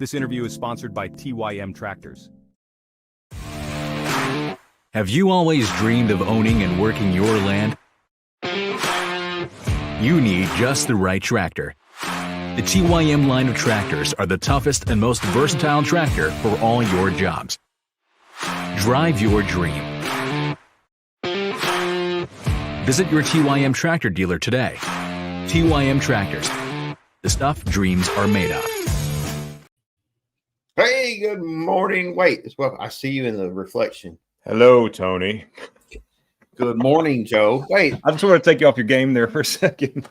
This interview is sponsored by TYM Tractors. Have you always dreamed of owning and working your land? You need just the right tractor. The TYM line of tractors are the toughest and most versatile tractor for all your jobs. Drive your dream. Visit your TYM tractor dealer today. TYM Tractors. The stuff dreams are made of. Hey, good morning. Wait, well, I see you in the reflection. Hello, Tony. Good morning, Joe. Wait. I just want to take you off your game there for a second.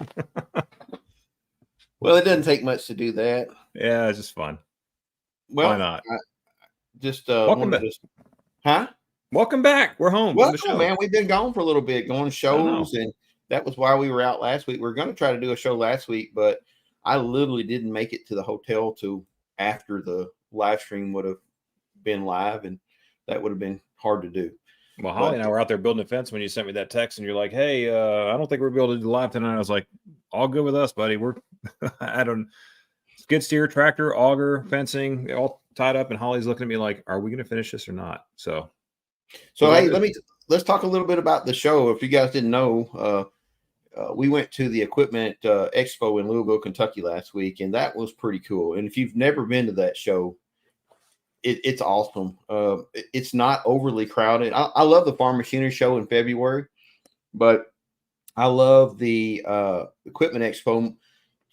Well, it doesn't take much to do that. Yeah, it's just fun. Well, why not? Welcome back. Huh? Welcome back. We're home. Welcome, man. We've been gone for a little bit, going to shows, and that was why we were out last week. We were going to try to do a show last week, but I literally didn't make it to the hotel till after the live stream would have been live, and that would have been hard to do. Well, Holly and I were out there building a fence when you sent me that text, and you're like, "Hey, I don't think we're able to do live tonight." I was like, "All good with us, buddy. We're I don't skid steer, tractor, auger, fencing, all tied up." And Holly's looking at me like, "Are we going to finish this or not?" So hey, let's talk a little bit about the show. If you guys didn't know, we went to the equipment expo in Louisville, Kentucky last week, and that was pretty cool. And if you've never been to that show, it's awesome. It's not overly crowded. I love the farm machinery show in February, but I love the equipment expo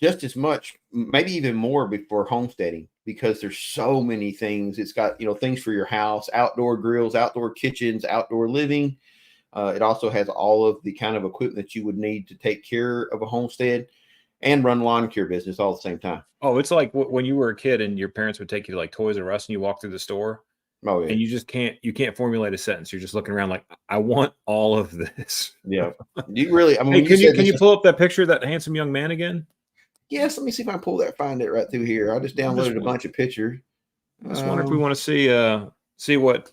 just as much, maybe even more before homesteading, because there's so many things. It's got, things for your house, outdoor grills, outdoor kitchens, outdoor living. It also has all of the kind of equipment that you would need to take care of a homestead and run lawn care business all at the same time. Oh, it's like when you were a kid and your parents would take you to like Toys R Us and you walk through the store. Oh, yeah. And you just can't formulate a sentence. You're just looking around like, I want all of this. Yeah. You really, I mean, hey, can you pull up that picture of that handsome young man again? Yes. Let me see if I can find it right through here. I just downloaded a bunch of pictures. I just wonder if we want to see what.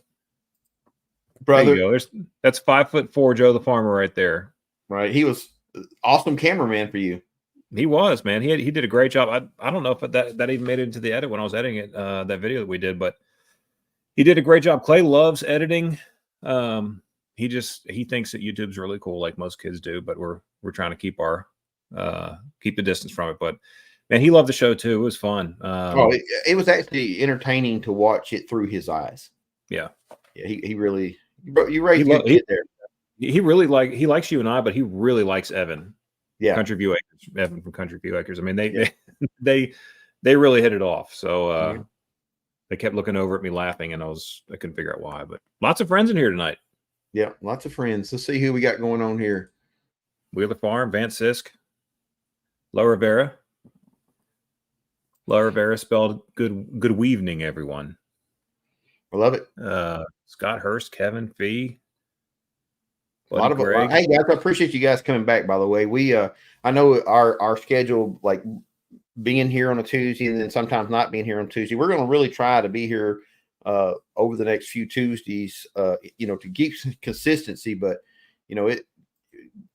Brother. There you go. That's 5'4" Joe the farmer right there. Right. He was awesome cameraman for you. He was, man. He did a great job. I don't know if that even made it into the edit when I was editing it, that video that we did, but he did a great job. Clay loves editing. He thinks that YouTube's really cool, like most kids do, but we're trying to keep the distance from it. But man, he loved the show too. It was fun. It was actually entertaining to watch it through his eyes. Yeah. Yeah. He really, you raised your kid there. He really likes you and I, but he really likes Evan. Yeah. Country View Acres, Evan from Country View Acres. I mean, they really hit it off. So they kept looking over at me laughing, and I couldn't figure out why. But lots of friends in here tonight. Yeah, lots of friends. Let's see who we got going on here. Wheeler Farm, Vance Sisk, La Rivera. La Rivera spelled good weavning, everyone. I love it. Scott Hurst, Kevin Fee. A lot of Greg. Hey guys, I appreciate you guys coming back. By the way, we I know our schedule, like being here on a Tuesday and then sometimes not being here on Tuesday. We're going to really try to be here over the next few Tuesdays, to keep consistency. But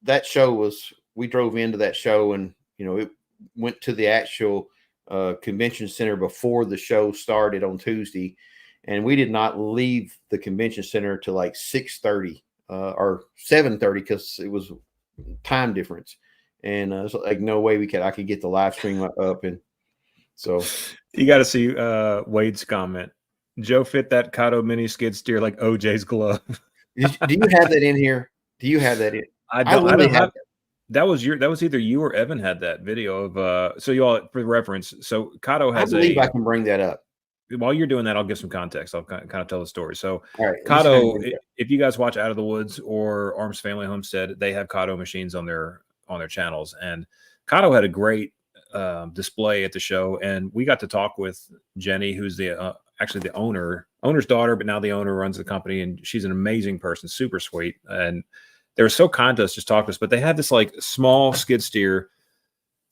that show we drove into that show, and it went to the actual convention center before the show started on Tuesday, and we did not leave the convention center till like 6:30. Or 7:30, because it was time difference, and it's like no way I could get the live stream up, and so you got to see Wade's comment. Joe fit that Kato mini skid steer like OJ's glove. Do you have that in here? Do you have that in? I don't have that. Was either you or Evan had that video of so you all for reference. So Kato has I believe I can bring that up. While you're doing that, I'll give some context. I'll kind of tell the story. So, right, Kato, if you guys watch Out of the Woods or Arms Family Homestead, they have Kato machines on their channels. And Kato had a great display at the show, and we got to talk with Jenny, who's the owner's daughter, but now the owner runs the company, and she's an amazing person, super sweet. And they were so kind to us, just talk to us. But they had this like small skid steer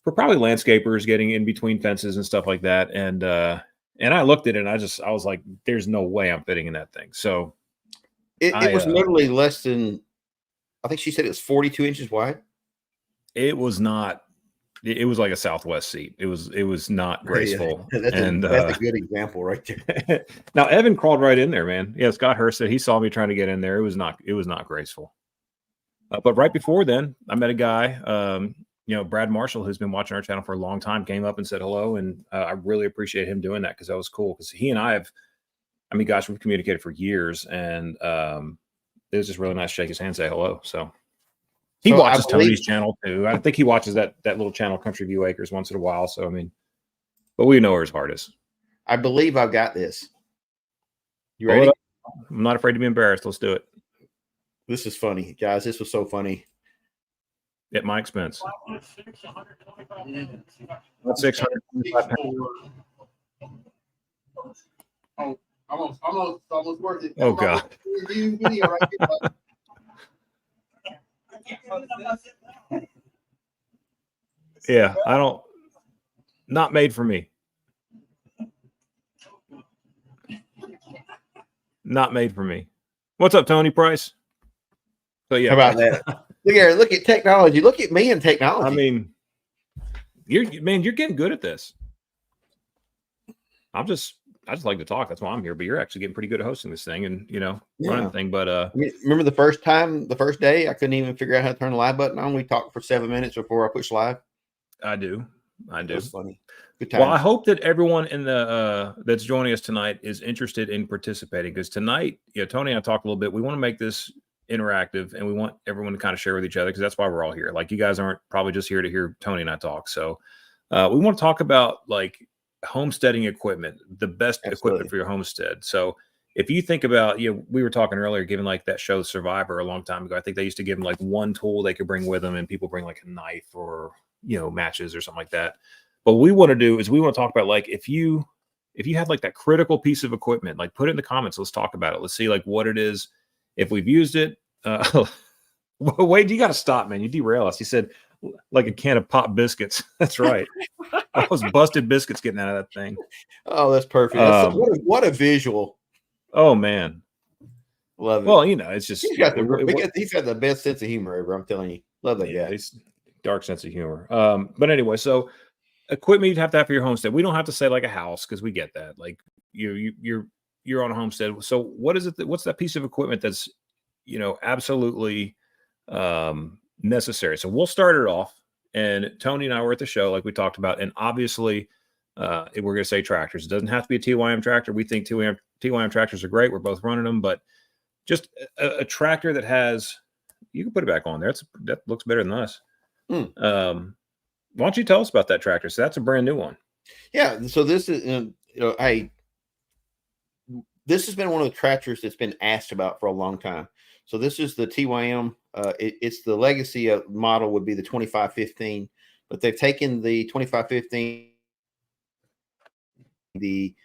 for probably landscapers getting in between fences and stuff like that, and I looked at it and I was like, there's no way I'm fitting in that thing. So it was literally less than, I think she said it was 42 inches wide. It was not it was like a Southwest seat. It was not graceful. Yeah, that's a good example right there. Now Evan crawled right in there, man. Yeah, Scott Hurst said he saw me trying to get in there. It was not graceful. But right before then, I met a guy, Brad Marshall, who's been watching our channel for a long time, came up and said hello, and I really appreciate him doing that because that was cool. Because he and I we've communicated for years, and it was just really nice to shake his hand, say hello. So he watches Tony's channel too. I think he watches that little channel, Country View Acres, once in a while. So but we know where his heart is. I believe I've got this. You ready? I'm not afraid to be embarrassed. Let's do it. This is funny, guys. This was so funny. At my expense. About 625 pounds. Almost worth it. Oh God. Yeah, not made for me. Not made for me. What's up, Tony Price? So yeah. How about that? Look at technology. Look at me and technology. I mean, you're getting good at this. I just like to talk. That's why I'm here. But you're actually getting pretty good at hosting this thing and running the thing. But remember the first day, I couldn't even figure out how to turn the live button on. We talked for 7 minutes before I pushed live. I do. That's funny. Good time. Well, I hope that everyone in the that's joining us tonight is interested in participating, because tonight, Tony and I talked a little bit. We want to make this interactive, and we want everyone to kind of share with each other, because that's why we're all here. Like, you guys aren't probably just here to hear Tony and I talk. So we want to talk about like homesteading equipment, the best equipment for your homestead. So if you think about, we were talking earlier, giving like that show Survivor a long time ago. I think they used to give them like one tool they could bring with them, and people bring like a knife or matches or something like that. But what we want to do is we want to talk about, like, if you have like that critical piece of equipment, like, put it in the comments. Let's talk about it. Let's see like what it is, if we've used it. Wait, you got to stop, man. You derail us. He said like a can of pop biscuits. That's right. That was busted biscuits getting out of that thing. Oh, that's perfect. What a visual. Oh man, love it. Well, it's just he's got the best sense of humor ever. I'm telling you, love that guy. He's dark sense of humor. But anyway, so equipment you'd have to have for your homestead. We don't have to say like a house, because we get that. Like you're on a homestead. So what is it? What's that piece of equipment that's absolutely necessary? So we'll start it off. And Tony and I were at the show, like we talked about, and obviously we're going to say tractors. It doesn't have to be a TYM tractor. We think TYM tractors are great. We're both running them, but just a tractor that has, you can put it back on there. That looks better than us. Why don't you tell us about that tractor? So that's a brand new one. Yeah. So this is, this has been one of the tractors that's been asked about for a long time. So this is the TYM. It's the legacy model would be the 2515, but they've taken the 2515. It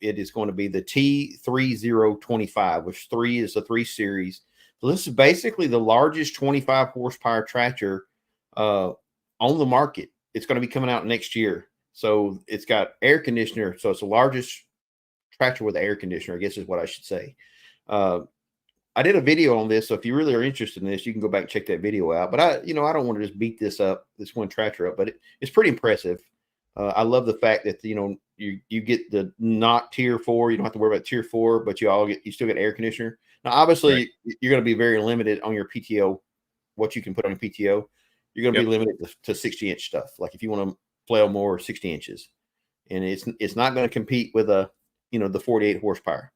is going to be the T3025, which 3 is the 3 series. So this is basically the largest 25 horsepower tractor on the market. It's going to be coming out next year. So it's got air conditioner. So it's the largest tractor with air conditioner, I guess is what I should say. I did a video on this, so if you really are interested in this, you can go back and check that video out. But I don't want to just beat this one tractor up, but it's pretty impressive. I love the fact that you get the not tier 4. You don't have to worry about tier 4, but you still get air conditioner. Now, obviously, you're going to be very limited on your PTO, what you can put on your PTO. You're going to be limited to 60-inch stuff. Like if you want to flail more, 60 inches, and it's not going to compete with the 48 horsepower.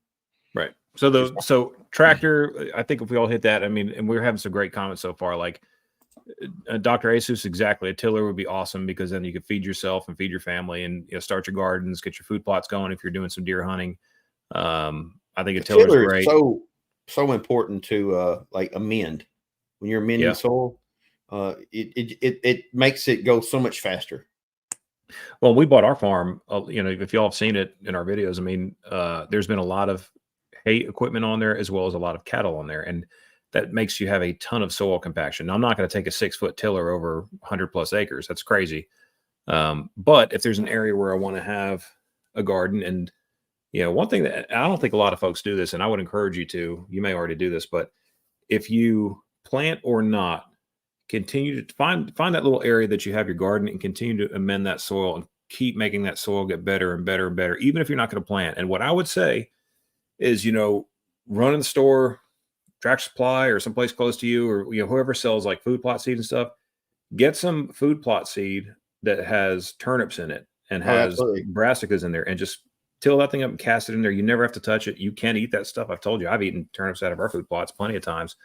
Right. So tractor, I think if we all hit that, I mean, and we're having some great comments so far, like Dr. Asus, exactly. A tiller would be awesome, because then you could feed yourself and feed your family, and start your gardens, get your food plots going if you're doing some deer hunting. I think a tiller is great. So important to like amend when you're amending soil. It makes it go so much faster. Well, we bought our farm, if y'all have seen it in our videos, I mean, there's been a lot of hay equipment on there, as well as a lot of cattle on there. And that makes you have a ton of soil compaction. Now, I'm not going to take a 6-foot tiller over 100+ acres. That's crazy. But if there's an area where I want to have a garden, and, one thing that I don't think a lot of folks do this, and I would encourage you to, you may already do this, but if you plant or not continue to find that little area that you have your garden and continue to amend that soil and keep making that soil get better and better and better, even if you're not going to plant. And what I would say is, run in the store, Tractor Supply or someplace close to you, or whoever sells like food plot seed and stuff, get some food plot seed that has turnips in it and has brassicas in there, and just till that thing up and cast it in there. You never have to touch it. You can eat that stuff. I've told you, I've eaten turnips out of our food plots plenty of times.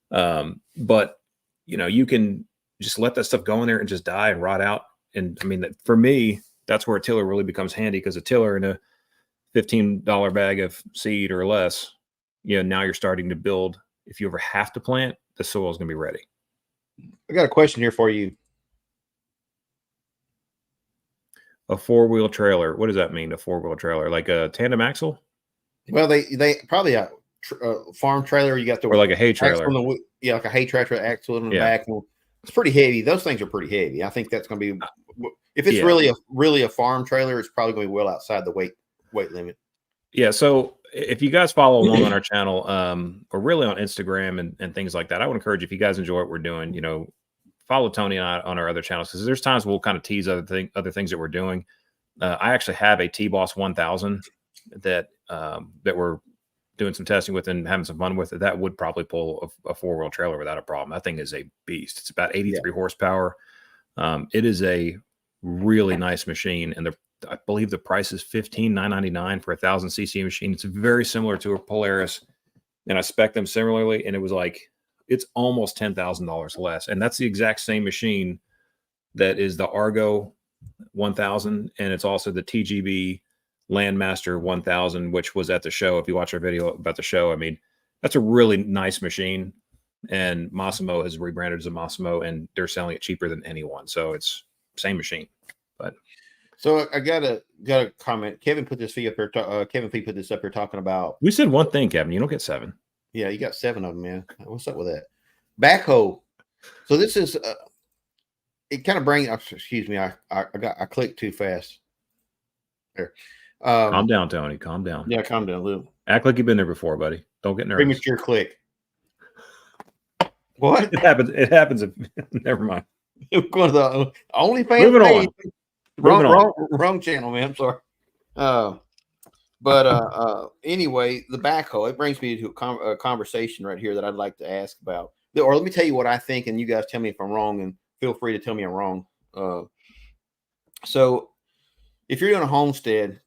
But you can just let that stuff go in there and just die and rot out. And I mean, for me, that's where a tiller really becomes handy, because a tiller in a $15 bag of seed or less, now you're starting to build. If you ever have to plant, the soil is going to be ready. I got a question here for you. A four-wheel trailer. What does that mean? A four-wheel trailer, like a tandem axle? Well, they probably a farm trailer. You got the, or like a hay trailer. Like a hay tractor axle in the back. It's pretty heavy. Those things are pretty heavy. I think that's going to be, if it's really a farm trailer, it's probably going to be well outside the weight limit. Yeah. So if you guys follow along on our channel, or really on Instagram and things like that, I would encourage you, if you guys enjoy what we're doing, follow Tony and I on our other channels, because there's times we'll kind of tease other things that we're doing. I actually have a T-Boss 1000 that we're doing some testing with and having some fun with. It that would probably pull a four-wheel trailer without a problem. That thing is a beast. It's about 83 horsepower. It is a really nice machine, and I believe the price is $15,999 for a 1,000 cc machine. It's very similar to a Polaris, and I spec them similarly, and it was like, it's almost $10,000 less. And that's the exact same machine that is the Argo 1000. And it's also the TGB Landmaster 1000, which was at the show. If you watch our video about the show, I mean, that's a really nice machine. And Massimo has rebranded as a Massimo, and they're selling it cheaper than anyone. So it's same machine. But so I got a comment. Kevin put this video up here. Kevin P put this up here talking about. We said one thing, Kevin. You don't get 7. Yeah, you got 7 of them, man. What's up with that? Backhoe. So this is it kind of brings. Excuse me, I clicked too fast. There. Calm down, Tony. Calm down. Yeah, calm down a little. Act like you've been there before, buddy. Don't get nervous. Premature click. What? It happens. It happens. Never mind. One of the only fans. Moving on. Wrong channel, man. I'm sorry. But anyway, the backhoe, it brings me to a conversation right here that I'd like to ask about. Or let me tell you what I think, and you guys tell me if I'm wrong, and feel free to tell me I'm wrong. So if you're doing a homestead,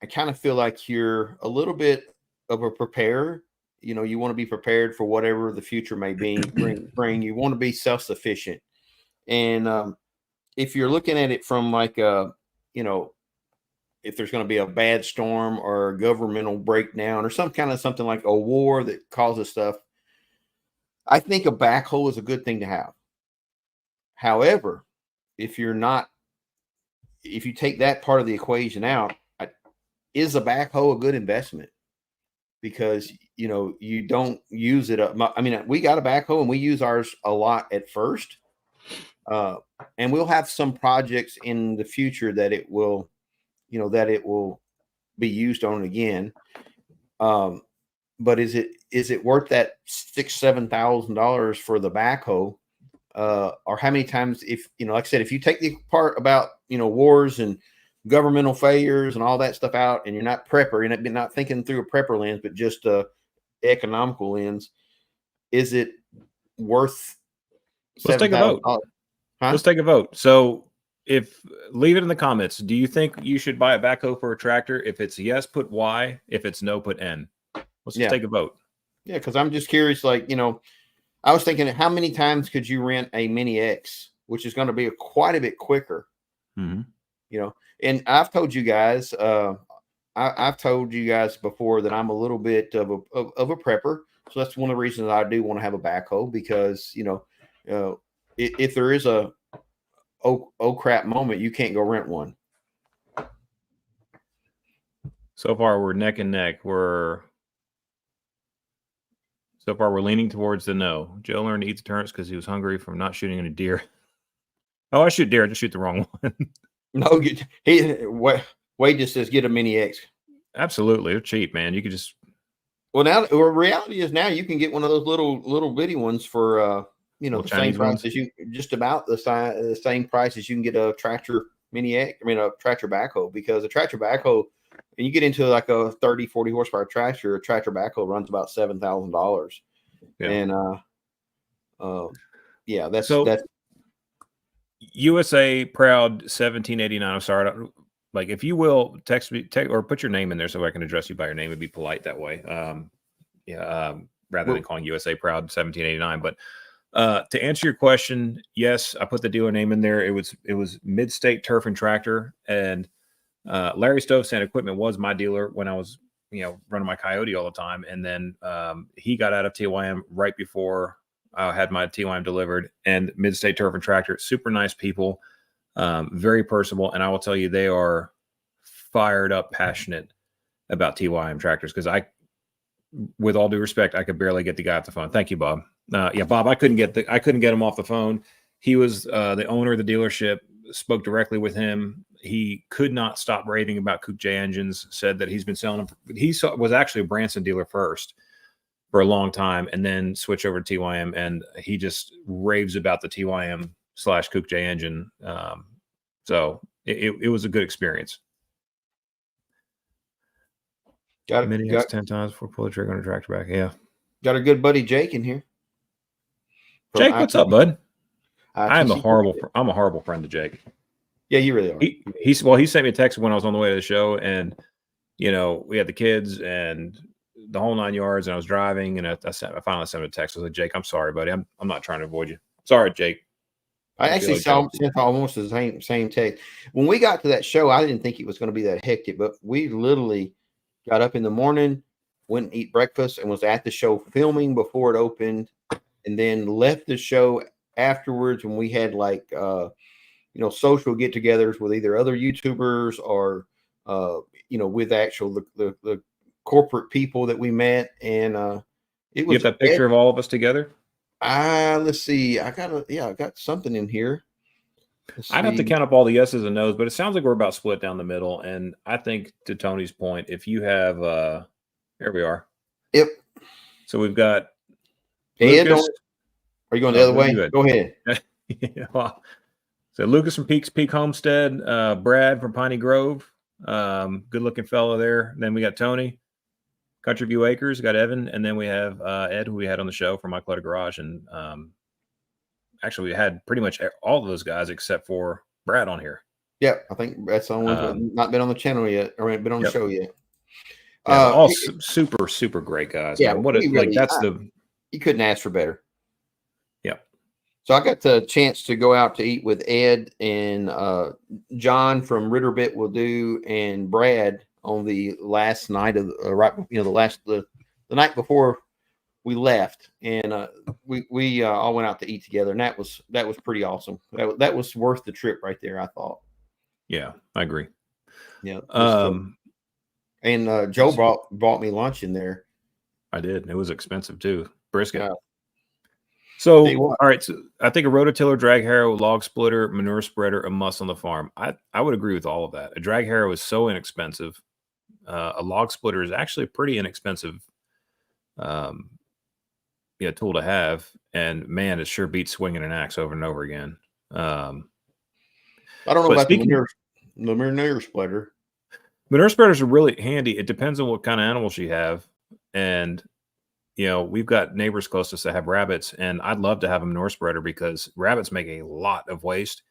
I kind of feel like you're a little bit of a preparer. You want to be prepared for whatever the future may bring. You want to be self-sufficient. And if you're looking at it from like if there's going to be a bad storm or a governmental breakdown or something like a war that causes stuff, I think a backhoe is a good thing to have. However, if you take that part of the equation out, is a backhoe a good investment? Because, you don't use it up. I mean, we got a backhoe and we use ours a lot at first. And we'll have some projects in the future that it will be used on again. But is it worth that $6,000-7,000 for the backhoe? Or how many times, if like I said, if you take the part about wars and governmental failures and all that stuff out, and you're not prepper, you're not thinking through a prepper lens, but just a economical lens, is it worth? Let's take a vote. Huh? Let's take a vote. So leave it in the comments. Do you think you should buy a backhoe for a tractor? If it's yes, put Y. If it's no, put N. Let's just take a vote. Yeah, because I'm just curious. Like, I was thinking, how many times could you rent a Mini X, which is going to be quite a bit quicker? Mm-hmm. And I've told you guys, I've told you guys before that I'm a little bit of a prepper. So that's one of the reasons I do want to have a backhoe, because if there is a oh crap moment, you can't go rent one. So far, we're neck and neck. So far, we're leaning towards the no. Joe learned to eat the turnips because he was hungry from not shooting any deer. Oh, I shoot deer. I just shoot the wrong one. No, Wade just says get a Mini X. Absolutely, they're cheap, man. You could just. Well, now, reality is now you can get one of those little bitty ones for the same price as just about the same price as you can get a tractor a tractor backhoe, because a tractor backhoe, and you get into like a 30, 40 horsepower tractor, a tractor backhoe runs about $7,000. Yeah. And that's USA Proud 1789. I'm sorry. Like, if you will text me or put your name in there so I can address you by your name, it'd be polite that way. Rather than calling USA Proud 1789. But to answer your question, yes, I put the dealer name in there. It was Mid-State Turf and Tractor, and Larry Stovesand Equipment was my dealer when I was running my Coyote all the time. And then he got out of TYM right before I had my TYM delivered. And Mid-State Turf and Tractor, super nice people, very personable, and I will tell you, they are fired up, passionate about TYM tractors, because with all due respect, I could barely get the guy off the phone. Thank you, Bob. Bob, I couldn't get him off the phone. He was the owner of the dealership, spoke directly with him. He could not stop raving about Coupe J engines, said that he's been selling them. He was actually a Branson dealer first for a long time, and then switched over to TYM, and he just raves about the TYM/Coupe J engine. So it was a good experience. Got 10 times before pull the trigger on a tractor back. Yeah. Got a good buddy Jake in here. Jake, what's up, bud? I'm a horrible friend to Jake. Yeah, you really are. He sent me a text when I was on the way to the show, and we had the kids and the whole 9 yards, and I was driving, and I finally sent him a text. I was like, Jake, I'm sorry, buddy. I'm not trying to avoid you. Sorry, Jake. I actually saw almost the same text. When we got to that show, I didn't think it was going to be that hectic, but we literally got up in the morning, went and eat breakfast, and was at the show filming before it opened, and then left the show afterwards when we had like social get-togethers with either other YouTubers or with actual the corporate people that we met. And it was. You have that picture of all of us together? Let's see. I got something in here. I'd have to count up all the yeses and nos, but it sounds like we're about split down the middle. And I think, to Tony's point, if you have here we are. Yep. So we've got Ed. Are you going the other way? Go ahead. So Lucas from Peak Homestead, Brad from Piney Grove, good looking fellow there. And then we got Tony, Country View Acres, got Evan, and then we have Ed, who we had on the show from My Clutter Garage. And actually, we had pretty much all of those guys except for Brad on here. Yeah, I think that's the only one not been on the channel yet, or been on the show yet. All super, super great guys. Yeah, man. You couldn't ask for better. Yeah. So I got the chance to go out to eat with Ed and John from Ritterbit Will Do, and Brad on the last night of the night before we left, and we all went out to eat together, and that was pretty awesome. That was worth the trip right there, I thought. Yeah, I agree. Yeah. And Joe brought me lunch in there. I did. It was expensive too. Brisket. Yeah. So, all right. So I think a rototiller, drag harrow, log splitter, manure spreader, a must on the farm. I would agree with all of that. A drag harrow is so inexpensive. A log splitter is actually a pretty inexpensive tool to have. And man, it sure beats swinging an axe over and over again. I don't know about the manure splitter. Manure spreaders are really handy. It depends on what kind of animals you have. And, we've got neighbors close to us that have rabbits, and I'd love to have a manure spreader because rabbits make a lot of waste,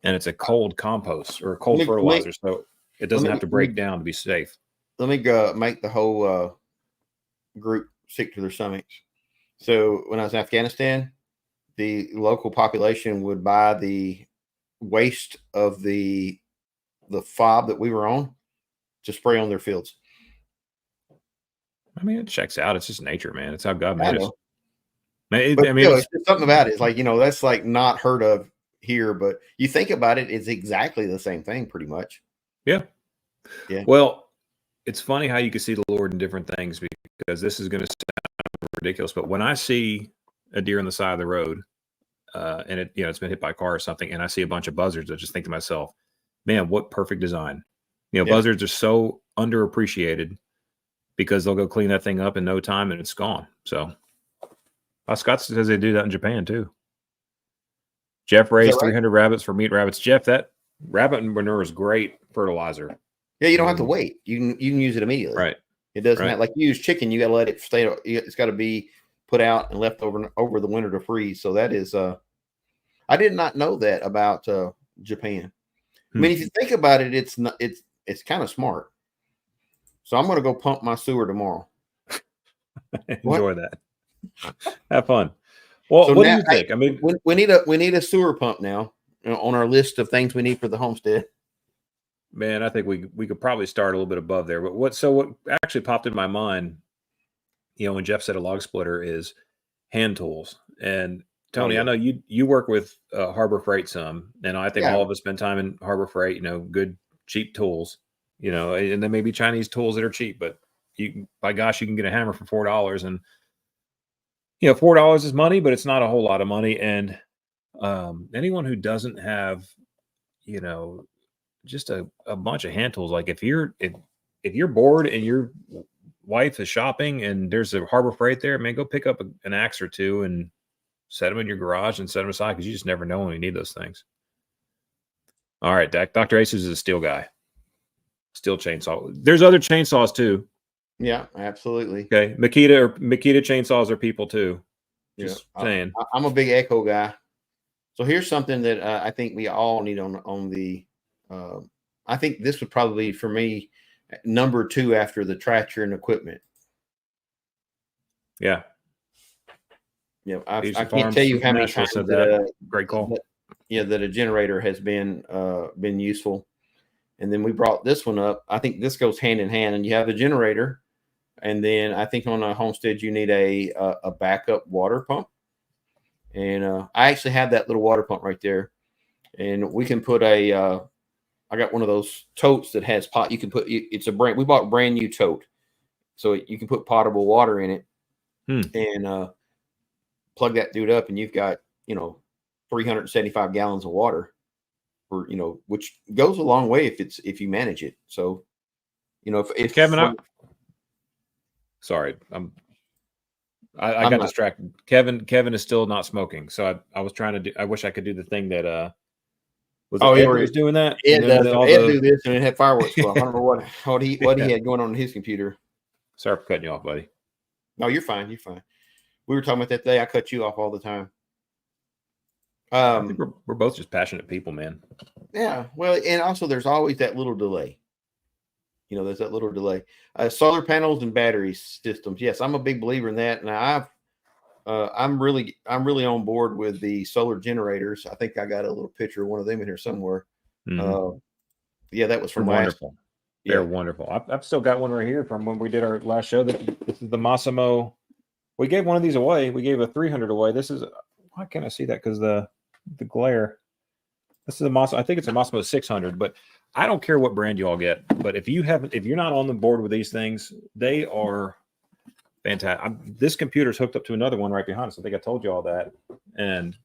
and it's a cold compost or a cold fertilizer. So it doesn't have to break down to be safe. Let me go make the whole group sick to their stomachs. So when I was in Afghanistan, the local population would buy the waste of the fob that we were on to spray on their fields. I mean, it checks out. It's just nature, man. It's how God made us. It's something about it. It's like, that's like not heard of here, but you think about it, it's exactly the same thing pretty much. Yeah. Yeah. Well, it's funny how you can see the Lord in different things, because this is going to sound ridiculous, but when I see a deer on the side of the road, and it's been hit by a car or something, and I see a bunch of buzzards, I just think to myself, man, what perfect design. Buzzards are so underappreciated, because they'll go clean that thing up in no time and it's gone. So Scott says they do that in Japan too. Jeff Is that raised right? 300 rabbits for meat rabbits. Jeff, that rabbit manure is great fertilizer. Yeah, you don't have to wait. You can use it immediately. Right. It doesn't Right. have, like you use chicken, you got to let it stay. It's got to be put out and left over the winter to freeze. So that is, I did not know that about Japan. I mean, if you think about it, it's kind of smart. So I'm going to go pump my sewer tomorrow. Enjoy that. Have fun. Well, So what do now, you think? I mean, we need a sewer pump now, you know, on our list of things we need for the homestead. man, I think we could probably start a little bit above there. But what actually popped in my mind, you know, when Jeff said a log splitter is hand tools. And Tony, yeah. I know you work with Harbor Freight some, and I think Yeah. all of us spend time in Harbor Freight. You know, good cheap tools. You know, and there may be Chinese tools that are cheap, but by gosh, you can get a hammer for $4, and you know, $4 is money, but it's not a whole lot of money. And anyone who doesn't have, you know, just a bunch of hand tools, like if you're bored and your wife is shopping and there's a Harbor Freight there, man, go pick up an axe or two and set them in your garage and set them aside, because you just never know when you need those things. All right, Dr. Aces is a steel guy. Steel chainsaw. There's other chainsaws too. Yeah, absolutely. Okay, Makita chainsaws are people too. Just saying. I'm a big Echo guy. So here's something that I think we all need on the. I think this would probably be for me number 2 after the tractor and equipment. Yeah. Yeah, I can't tell you how many times that. Great call. That a generator has been useful. And then we brought this one up. I think this goes hand in hand. And you have a generator, and then I think on a homestead you need a backup water pump. And I actually have that little water pump right there, and we can put I got one of those totes that has pot. You can put we bought a brand new tote, so you can put potable water in it, and plug that dude up, and you've got 375 gallons of water, for which goes a long way if you manage it. So if Kevin, sorry, I got distracted. Kevin is still not smoking, so I was trying to do. I wish I could do the thing that was doing that. Ed do this, and it had fireworks go off. I don't know what he had going on his computer. Sorry for cutting you off, buddy. No, you're fine. You're fine. We were talking about that day. I cut you off all the time. I think we're both just passionate people, man. Yeah. Well, and also there's always that little delay. There's that little delay. Solar panels and battery systems. Yes, I'm a big believer in that. Now I'm really on board with the solar generators. I think I got a little picture of one of them in here somewhere. Mm-hmm. Yeah, that was from wonderful. They're wonderful. I've still got one right here from when we did our last show. This is the Massimo. We gave one of these away. We gave a 300 away. This is, why can't I see that? Because the glare. This is a Massimo. I think it's a Massimo 600, but I don't care what brand you all get. But if you're not on the board with these things, they are fantastic. This computer's hooked up to another one right behind us. I think I told you all that. And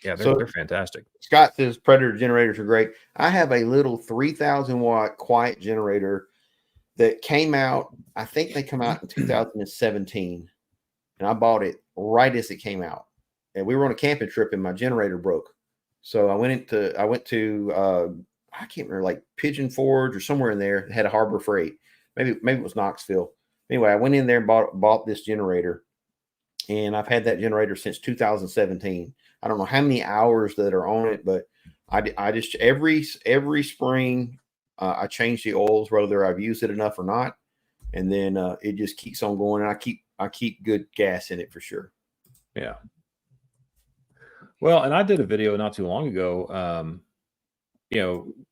yeah, they're fantastic. Scott says Predator generators are great. I have a little 3,000 watt quiet generator that came out. I think they come out in 2017, and I bought it right as it came out. And we were on a camping trip, and my generator broke. So I went to I can't remember, like Pigeon Forge or somewhere in there that had a Harbor Freight. Maybe it was Knoxville. Anyway, I went in there and bought this generator, and I've had that generator since 2017. I don't know how many hours that are on it, but I just every spring I change the oils, whether I've used it enough or not, and then it just keeps on going. And I keep good gas in it for sure. Yeah. Well, and I did a video not too long ago.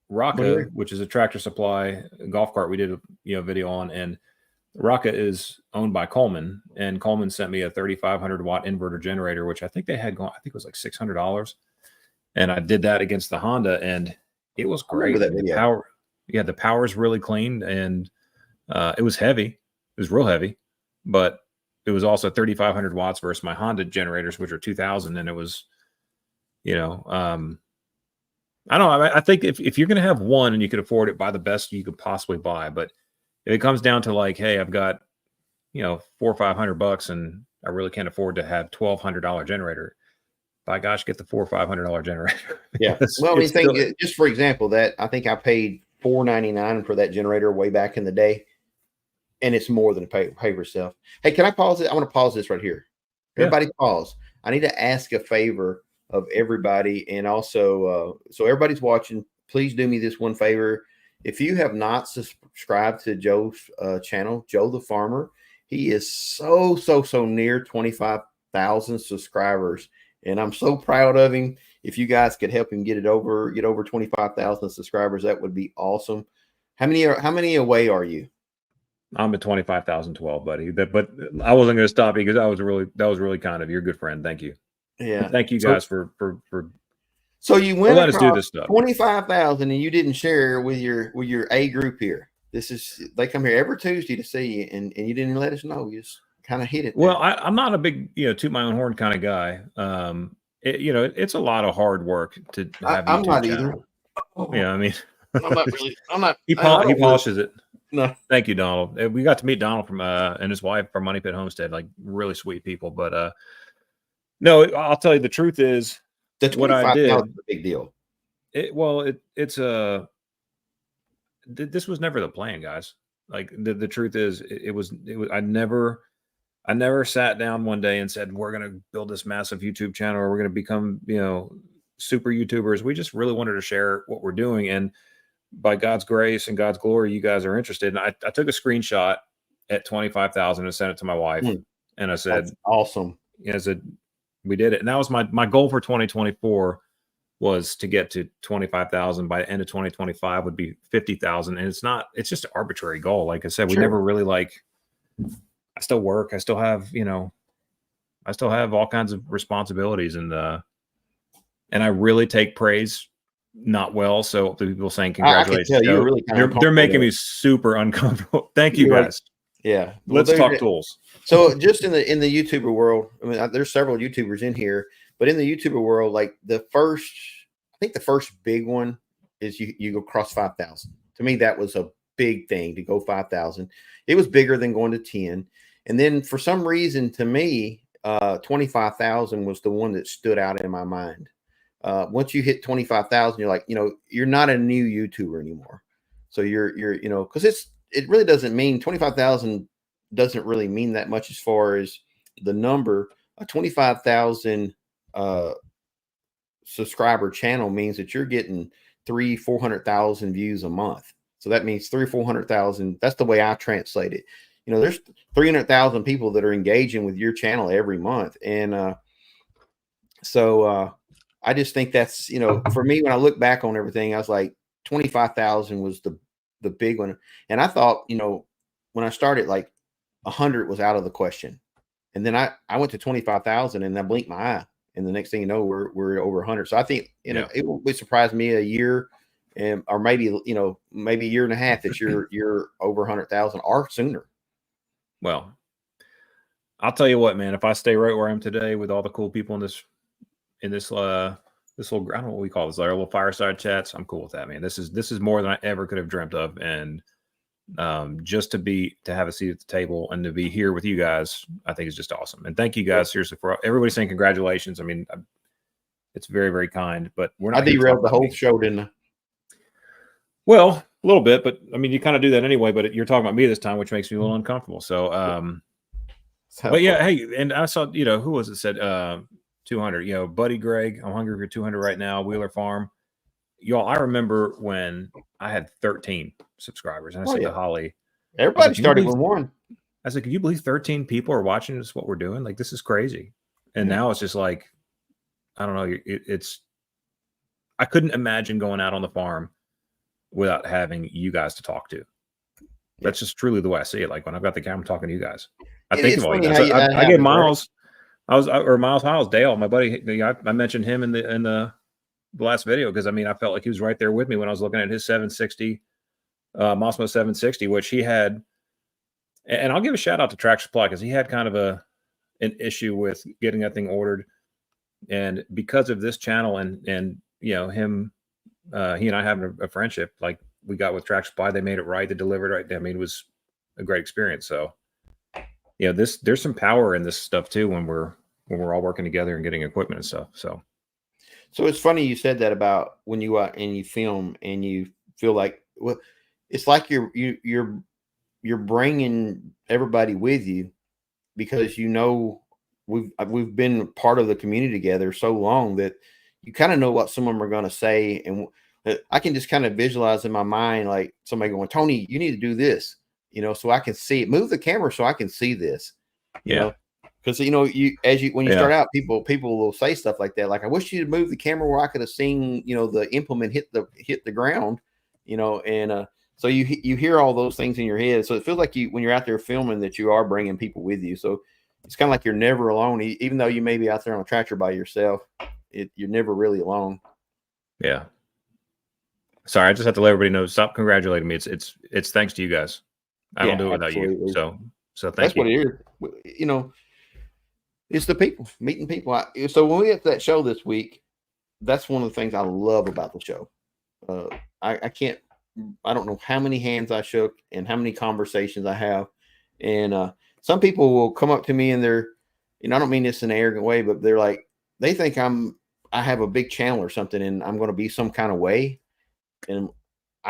Rocca, which is a Tractor Supply golf cart, we did a video on, and Rocca is owned by Coleman, and Coleman sent me a 3,500 watt inverter generator, which I think they had going. I think it was like $600, and I did that against the Honda, and it was great. The power is really clean, and it was heavy. It was real heavy, but it was also 3,500 watts versus my Honda generators, which are 2,000, and it was, I don't know. I think if you're going to have one and you could afford it, buy the best you could possibly buy, but if it comes down to like, hey, I've got, $400 or $500 and I really can't afford to have $1,200 generator, by gosh, get the $400 or $500 generator. Yeah. Well, I mean, just for example, that I think I paid $4.99 for that generator way back in the day, and it's more than pay for itself. Hey, can I pause it? I want to pause this right here. Everybody pause. I need to ask a favor of everybody, and also, so everybody's watching, please do me this one favor. If you have not subscribed to Joe's channel, Joe the Farmer, he is so near 25,000 subscribers, and I'm so proud of him. If you guys could help him get over 25,000 subscribers, that would be awesome. How many away are you? I'm at 25,012, buddy. But I wasn't going to stop you because that was really kind of you. You're a good friend. Thank you. Yeah. And thank you guys for. So you went let us do this stuff. 25,000, and you didn't share with your A group here. They come here every Tuesday to see you, and you didn't let us know. You just kind of hit it. Well, I'm not a big toot my own horn kind of guy. It's a lot of hard work to have. I'm not channel. either. Yeah, I mean, I'm not really. I'm not. He polishes it. No, thank you, Donald. We got to meet Donald from and his wife from Money Pit Homestead, like really sweet people. But no, I'll tell you the truth is. That's what I did. A big deal. This was never the plan, guys. Like the truth is, it was. I never sat down one day and said we're going to build this massive YouTube channel or we're going to become super YouTubers. We just really wanted to share what we're doing, and by God's grace and God's glory, you guys are interested. And I took a screenshot at 25,000 and sent it to my wife, and I said, "That's awesome." I said, we did it. And that was my goal for 2024 was to get to 25,000 by the end of 2025 would be 50,000. And it's just an arbitrary goal. Like I said, we never really I still work. I still have all kinds of responsibilities and I really take praise not well. So the people saying congratulations, I can tell you really they're making me super uncomfortable. Thank you guys. Yeah. Let's talk tools. So just in the YouTuber world, I mean, there's several YouTubers in here, but in the YouTuber world, like the first big one is you go cross 5,000. To me, that was a big thing to go 5,000. It was bigger than going to 10. And then for some reason, to me, 25,000 was the one that stood out in my mind. Once you hit 25,000, you're like, you're not a new YouTuber anymore. So you're because it really doesn't mean 25,000 doesn't really mean that much as far as the number. A 25,000 subscriber channel means that you're getting 400,000 views a month. So that means 400,000. That's the way I translate it. There's 300,000 people that are engaging with your channel every month. And so I just think that's, for me, when I look back on everything, I was like 25,000 was the big one. And I thought, when I started, like 100 was out of the question. And then I went to 25,000 and I blinked my eye. And the next thing you know, we're over 100. So I think, it would surprise me a year or maybe a year and a half that you're over 100,000 or sooner. Well, I'll tell you what, man, if I stay right where I am today with all the cool people in this little, I don't know what we call this, our little fireside chats, I'm cool with that, man. This is more than I ever could have dreamt of. And just to have a seat at the table and to be here with you guys, I think is just awesome. And thank you guys seriously for everybody saying congratulations. I mean, it's very, very kind, but we're not. I derailed the whole show, didn't I? Well, a little bit, but I mean, you kind of do that anyway, but you're talking about me this time, which makes me a little uncomfortable. So, but yeah, hey, and I saw, who was it said, 200, Buddy Greg, I'm hungry for 200 right now, Wheeler Farm. Y'all, I remember when I had 13 subscribers and I said to Holly, everybody started with one. I said, can you believe 13 people are watching this, what we're doing? Like, this is crazy. And now it's just like, I don't know. I couldn't imagine going out on the farm without having you guys to talk to. That's just truly the way I see it. Like when I've got the camera, I'm talking to you guys. I think of all you guys. I gave Miles, Miles Dale, my buddy. I mentioned him in the last video because I felt like he was right there with me when I was looking at his 760, Mossmo 760, which he had. And I'll give a shout out to Tractor Supply because he had kind of an issue with getting that thing ordered, and because of this channel and him, he and I having a friendship like we got with Tractor Supply, they made it right, they delivered right. It was a great experience. So there's some power in this stuff too when we're when we're all working together and getting equipment and stuff. So it's funny you said that about when you go out and you film and you feel like, well, it's like you're bringing everybody with you, because we've been part of the community together so long that you kind of know what some of them are going to say, and I can just kind of visualize in my mind like somebody going, Tony, you need to do this, so I can see it. Move the camera so I can see this, you know. Because when you start out, people will say stuff like that, like, I wish you'd move the camera where I could have seen the implement hit the ground, and so you hear all those things in your head. So it feels like when you're out there filming that you are bringing people with you. So it's kind of like you're never alone, even though you may be out there on a tractor by yourself. You're never really alone. Yeah. Sorry, I just have to let everybody know. Stop congratulating me. It's thanks to you guys. I don't do it without you. So thank you. That's what it is. It's the people, meeting people. So when we get to that show this week, that's one of the things I love about the show. I don't know how many hands I shook and how many conversations I have. And some people will come up to me and they're, I don't mean this in an arrogant way, but they're like, they think I have a big channel or something and I'm going to be some kind of way. And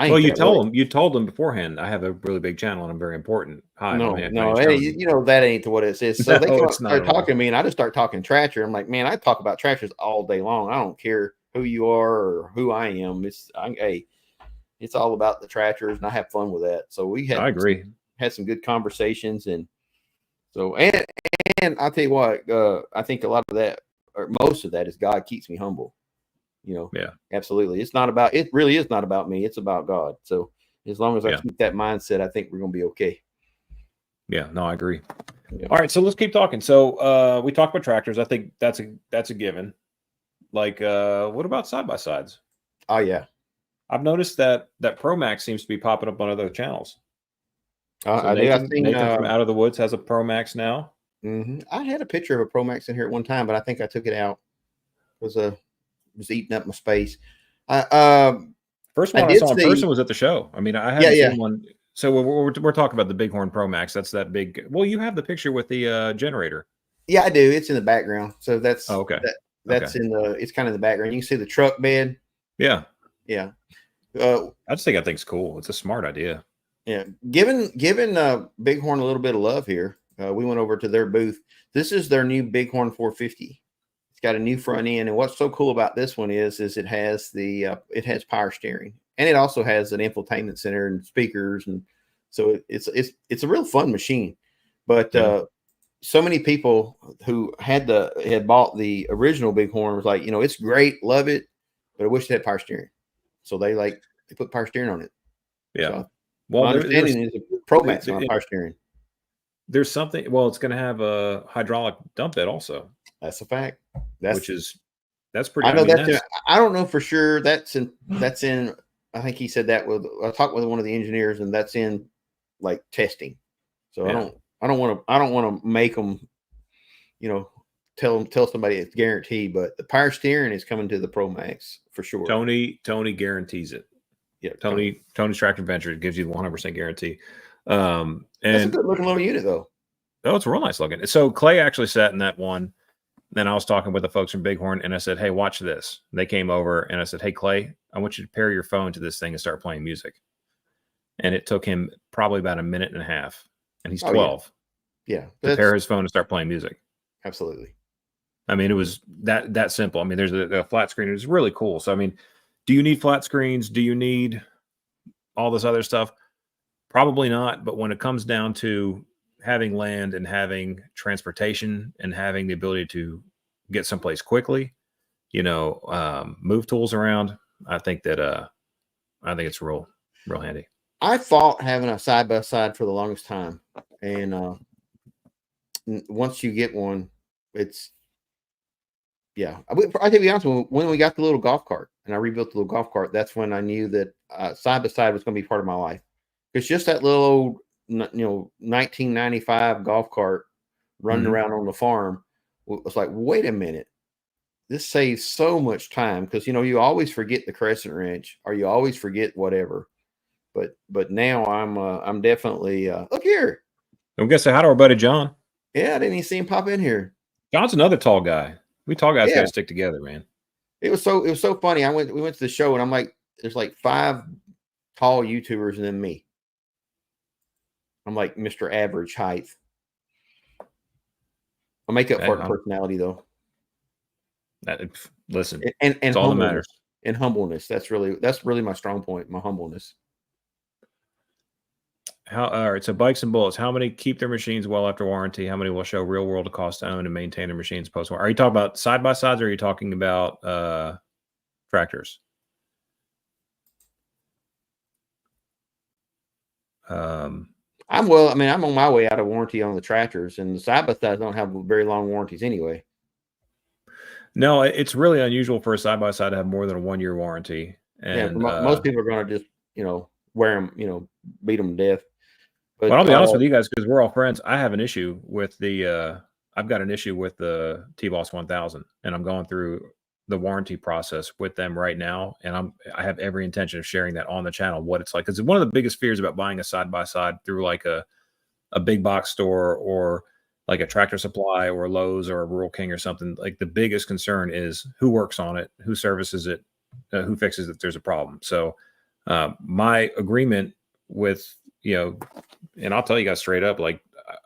you told them beforehand, I have a really big channel and I'm very important. Hi, no, hey, that ain't what it is. So they start talking to me and I just start talking tractor. I'm like, man, I talk about tractors all day long. I don't care who you are or who I am. It's all about the tractors and I have fun with that. So I agree. Had some good conversations. And so, and I'll tell you what, I think a lot of that, or most of that, is God keeps me humble. Yeah, absolutely. It really is not about me. It's about God. So as long as I keep that mindset, I think we're going to be okay. Yeah, no, I agree. Yeah. All right. So let's keep talking. So we talked about tractors. I think that's a given. Like, what about side-by-sides? Oh yeah. I've noticed that Pro Max seems to be popping up on other channels. So Nathan from Out of the Woods has a Pro Max now. Mm-hmm. I had a picture of a Pro Max in here at one time, but I think I took it out. It was eating up my space. First one I saw in person was at the show. I mean, I haven't seen one. So we're talking about the Bighorn Pro Max. That's that big. Well, you have the picture with the generator. Yeah, I do. It's in the background. So that's okay. That's in the. It's kind of in the background. You can see the truck bed. Yeah. Yeah. I just think it's cool. It's a smart idea. Yeah. Giving Bighorn a little bit of love here. We went over to their booth. This is their new Bighorn 450. It's got a new front end, and what's so cool about this one is it has it has power steering, and it also has an infotainment center and speakers, and so it's a real fun machine. But so many people who had bought the original Bighorn was like, it's great, love it, but I wish it had power steering. So they put power steering on it. Yeah. So my understanding is a Pro Max on power steering. There's something. Well, it's going to have a hydraulic dump bed also. That's a fact. That's pretty. I know I don't know for sure. That's in. I think he said that I talked with one of the engineers, and that's in like testing. So I don't want to make them, tell somebody it's guaranteed. But the power steering is coming to the Pro Max for sure. Tony guarantees it. Yeah, Tony's Tractor Ventures gives you the 100% guarantee. And that's a good looking little unit, though. Oh, it's real nice looking. So Clay actually sat in that one. Then I was talking with the folks from Bighorn, and I said, "Hey, watch this." They came over, and I said, "Hey, Clay, I want you to pair your phone to this thing and start playing music." And it took him probably about a minute and a half, and he's 12. Yeah, to pair his phone and start playing music. Absolutely. I mean, it was that simple. I mean, there's a flat screen. It was really cool. So, I mean, do you need flat screens? Do you need all this other stuff? Probably not. But when it comes down to having land and having transportation and having the ability to get someplace quickly, move tools around, I think it's real handy. I fought having a side-by-side for the longest time. And once you get one, it's, I to be honest, when we got the little golf cart and I rebuilt the little golf cart, that's when I knew that side-by-side was going to be part of my life. It's just that little old, 1995 golf cart running around on the farm. It was like, wait a minute, this saves so much time, because you always forget the crescent wrench or you always forget whatever. But now I'm definitely look here. I'm gonna say hi to our buddy John. Yeah, I didn't even see him pop in here. John's another tall guy. We tall guys got Yeah. to stick together, man. It was so funny. We went to the show and I'm like, there's like 5 tall YouTubers and then me. I'm like Mr. Average height. I'll make up for it in personality though. Listen, and it's all that matters. And humbleness. That's really my strong point, my humbleness. All right, so Bikes and Bullets, how many keep their machines well after warranty? How many will show real world cost to own and maintain their machines post warranty? Are you talking about side by sides or are you talking about tractors? I'm on my way out of warranty on the tractors, and the side by sides don't have very long warranties anyway. No, it's really unusual for a side by side to have more than a 1-year warranty. And most people are going to just wear them, beat them to death. But I'll be honest with you guys, because we're all friends. I have an issue with I've got an issue with the T-Boss 1000, and I'm going through the warranty process with them right now. And I have every intention of sharing that on the channel, what it's like. Because one of the biggest fears about buying a side-by-side through like a big box store or like a Tractor Supply or Lowe's or a Rural King or something, like the biggest concern is who works on it, who services it, who fixes it if there's a problem. So my agreement with, and I'll tell you guys straight up, like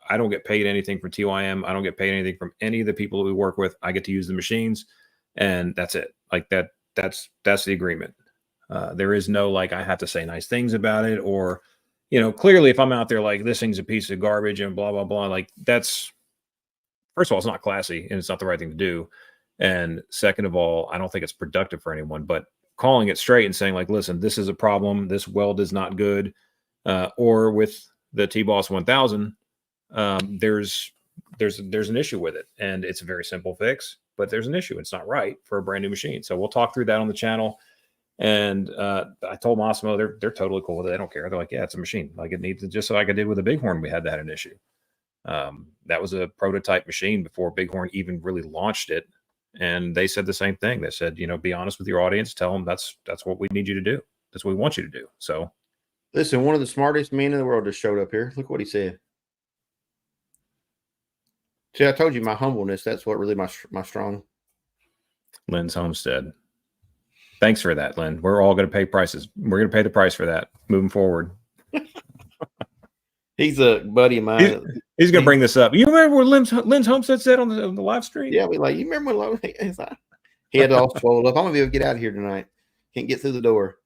I don't get paid anything from TYM. I don't get paid anything from any of the people that we work with. I get to use the machines and that's it. Like that's the agreement. There is no, like, I have to say nice things about it, or, clearly if I'm out there like this thing's a piece of garbage and blah, blah, blah, like that's, first of all, it's not classy and it's not the right thing to do. And second of all, I don't think it's productive for anyone, but calling it straight and saying like, listen, this is a problem. This weld is not good. Or with the T-Boss 1000, there's an issue with it, and it's a very simple fix, but there's an issue. It's not right for a brand new machine. So we'll talk through that on the channel. And I told Massimo they're totally cool with it. They don't care. They're like, yeah, it's a machine. Like it needs to, just like I did with the Bighorn. We had an issue. That was a prototype machine before Bighorn even really launched it. And they said the same thing. They said, be honest with your audience. Tell them that's what we need you to do. That's what we want you to do. So listen, one of the smartest men in the world just showed up here. Look what he said. See, I told you my humbleness. That's what really my strong. Lynn's Homestead. Thanks for that, Lynn. We're all going to pay prices. We're going to pay the price for that moving forward. He's a buddy of mine. He's going to bring this up. You remember what Lynn's Homestead said on the live stream? Yeah, you remember when he had all swollen up. I'm going to be able to get out of here tonight. Can't get through the door.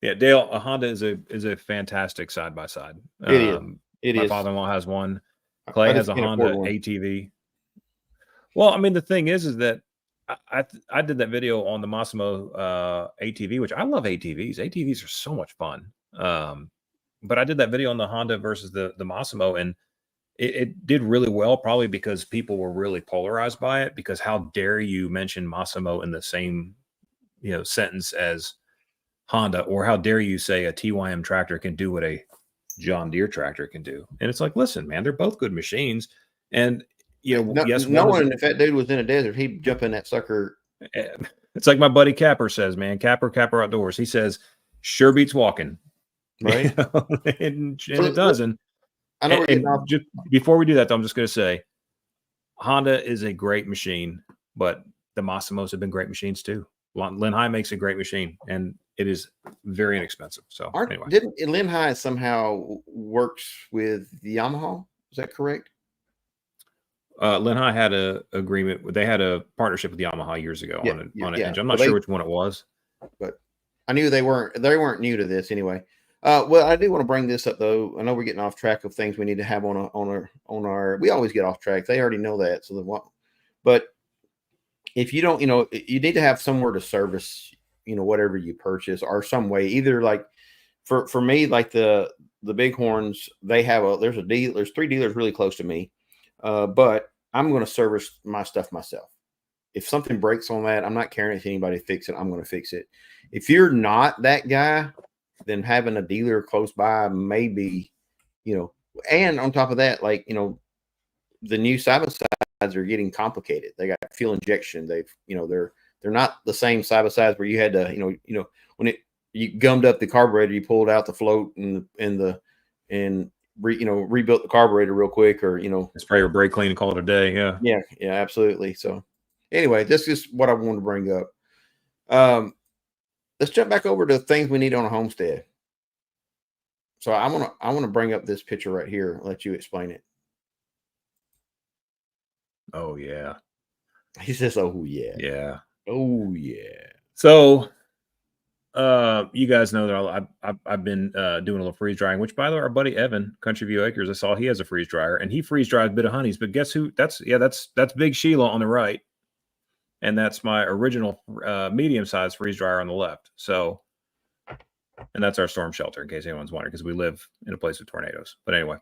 Yeah, Dale, a Honda is a fantastic side by side. My father-in-law has one. Clay has a Honda ATV. Well, I mean, the thing is that I did that video on the Massimo ATV, which I love ATVs. ATVs are so much fun. But I did that video on the Honda versus the Massimo, and it did really well, probably because people were really polarized by it. Because how dare you mention Massimo in the same sentence as Honda, or how dare you say a TYM tractor can do what a John Deere tractor can do? And it's like, listen, man, they're both good machines. And yes, no one, if that dude was in a desert, he'd jump in that sucker. It's like my buddy Capper says, man, Capper Outdoors. He says, sure beats walking, right? and it does. And I know. Just before we do that, though, I'm just going to say, Honda is a great machine, but the Massimos have been great machines too. Lynn High makes a great machine, and it is very inexpensive. So anyway, didn't Lynn High somehow works with the Yamaha? Is that correct? Lynn High had a agreement. They had a partnership with Yamaha years ago on an engine. I'm not sure which one it was, but I knew they weren't new to this anyway. Well, I do want to bring this up though. I know we're getting off track of things we need to have on our. We always get off track. They already know that. But if you don't, you need to have somewhere to service, whatever you purchase, or some way. Either like for me, like the Bighorns, they have there's 3 dealers really close to me. But I'm going to service my stuff myself. If something breaks on that, I'm not caring if anybody fix it. I'm going to fix it. If you're not that guy, then having a dealer close by, maybe, and on top of that, like, the new side-by-sides are getting complicated. They got fuel injection. They're not the same side-by-sides where you had to, when you gummed up the carburetor, you pulled out the float and rebuilt the carburetor real quick, or spray or brake clean and call it a day. Yeah. Yeah, absolutely. So anyway, this is what I wanted to bring up. Let's jump back over to things we need on a homestead. So I want to bring up this picture right here. Let you explain it. Oh yeah. He says, "Oh yeah, Yeah. oh yeah." So, you guys know that I've been doing a little freeze drying. Which, by the way, our buddy Evan, Country View Acres, I saw he has a freeze dryer, and he freeze dries a bit of honeys. But guess who? That's Big Sheila on the right, and that's my original medium sized freeze dryer on the left. So, and that's our storm shelter, in case anyone's wondering, because we live in a place with tornadoes. But anyway,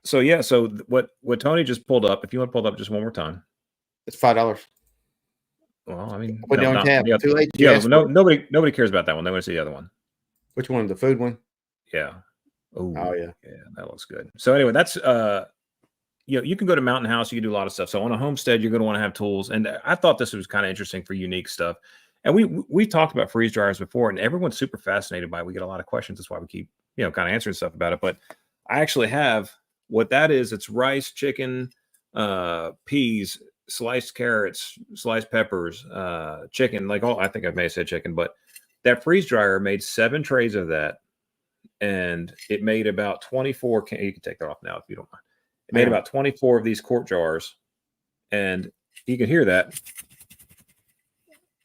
so yeah, so what Tony just pulled up, if you want to pull it up just one more time. It's $5. Well, I mean, Put it on tab. Too late. Yeah, nobody cares about that one. They want to see the other one. Which one? The food one? Yeah. Oh yeah. Yeah, that looks good. So anyway, that's you can go to Mountain House, you can do a lot of stuff. So on a homestead, you're going to want to have tools. And I thought this was kind of interesting for unique stuff. And we talked about freeze dryers before, and everyone's super fascinated by it. We get a lot of questions. That's why we keep kind of answering stuff about it. But I actually have what that is. It's rice, chicken, peas, sliced carrots, sliced peppers, chicken. I think I may have said chicken, but that freeze dryer made 7 trays of that, and it made about 24. You can take that off now if you don't mind. It made about 24 of these quart jars, and you can hear that.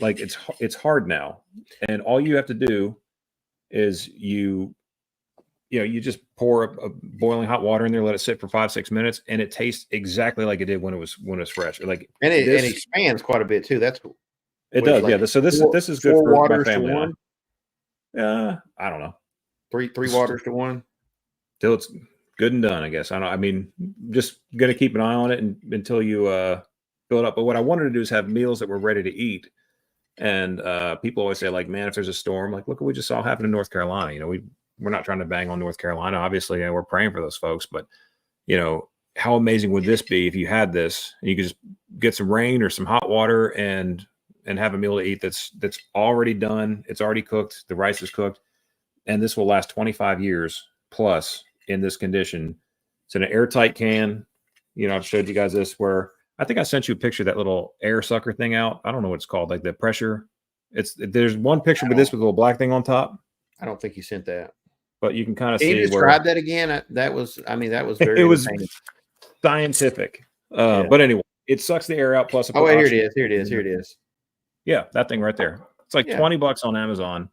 Like it's hard now, and all you have to do is you just pour a boiling hot water in there, let it sit for 5-6 minutes, and it tastes exactly like it did when it was fresh. And it expands quite a bit too. That's cool. It does, yeah. So this is good for my family. I don't know. Three waters to one. Till it's good and done, I guess. I mean, just gonna keep an eye on it until you fill it up. But what I wanted to do is have meals that were ready to eat. And people always say, like, man, if there's a storm, like, look what we just saw happen in North Carolina. We're not trying to bang on North Carolina, obviously, and we're praying for those folks. But how amazing would this be if you had this and you could just get some rain or some hot water and have a meal to eat that's already done, it's already cooked, the rice is cooked, and this will last 25 years plus in this condition. It's in an airtight can. I've showed you guys this, where I think I sent you a picture of that little air sucker thing out. I don't know what it's called, like the pressure. There's one picture with this with a little black thing on top. I don't think you sent that, but you can kind of see. Can you describe that again? That was very. It was scientific. But anyway, it sucks the air out. Plus, here it is. Here it is. Yeah, that thing right there. It's like $20 on Amazon,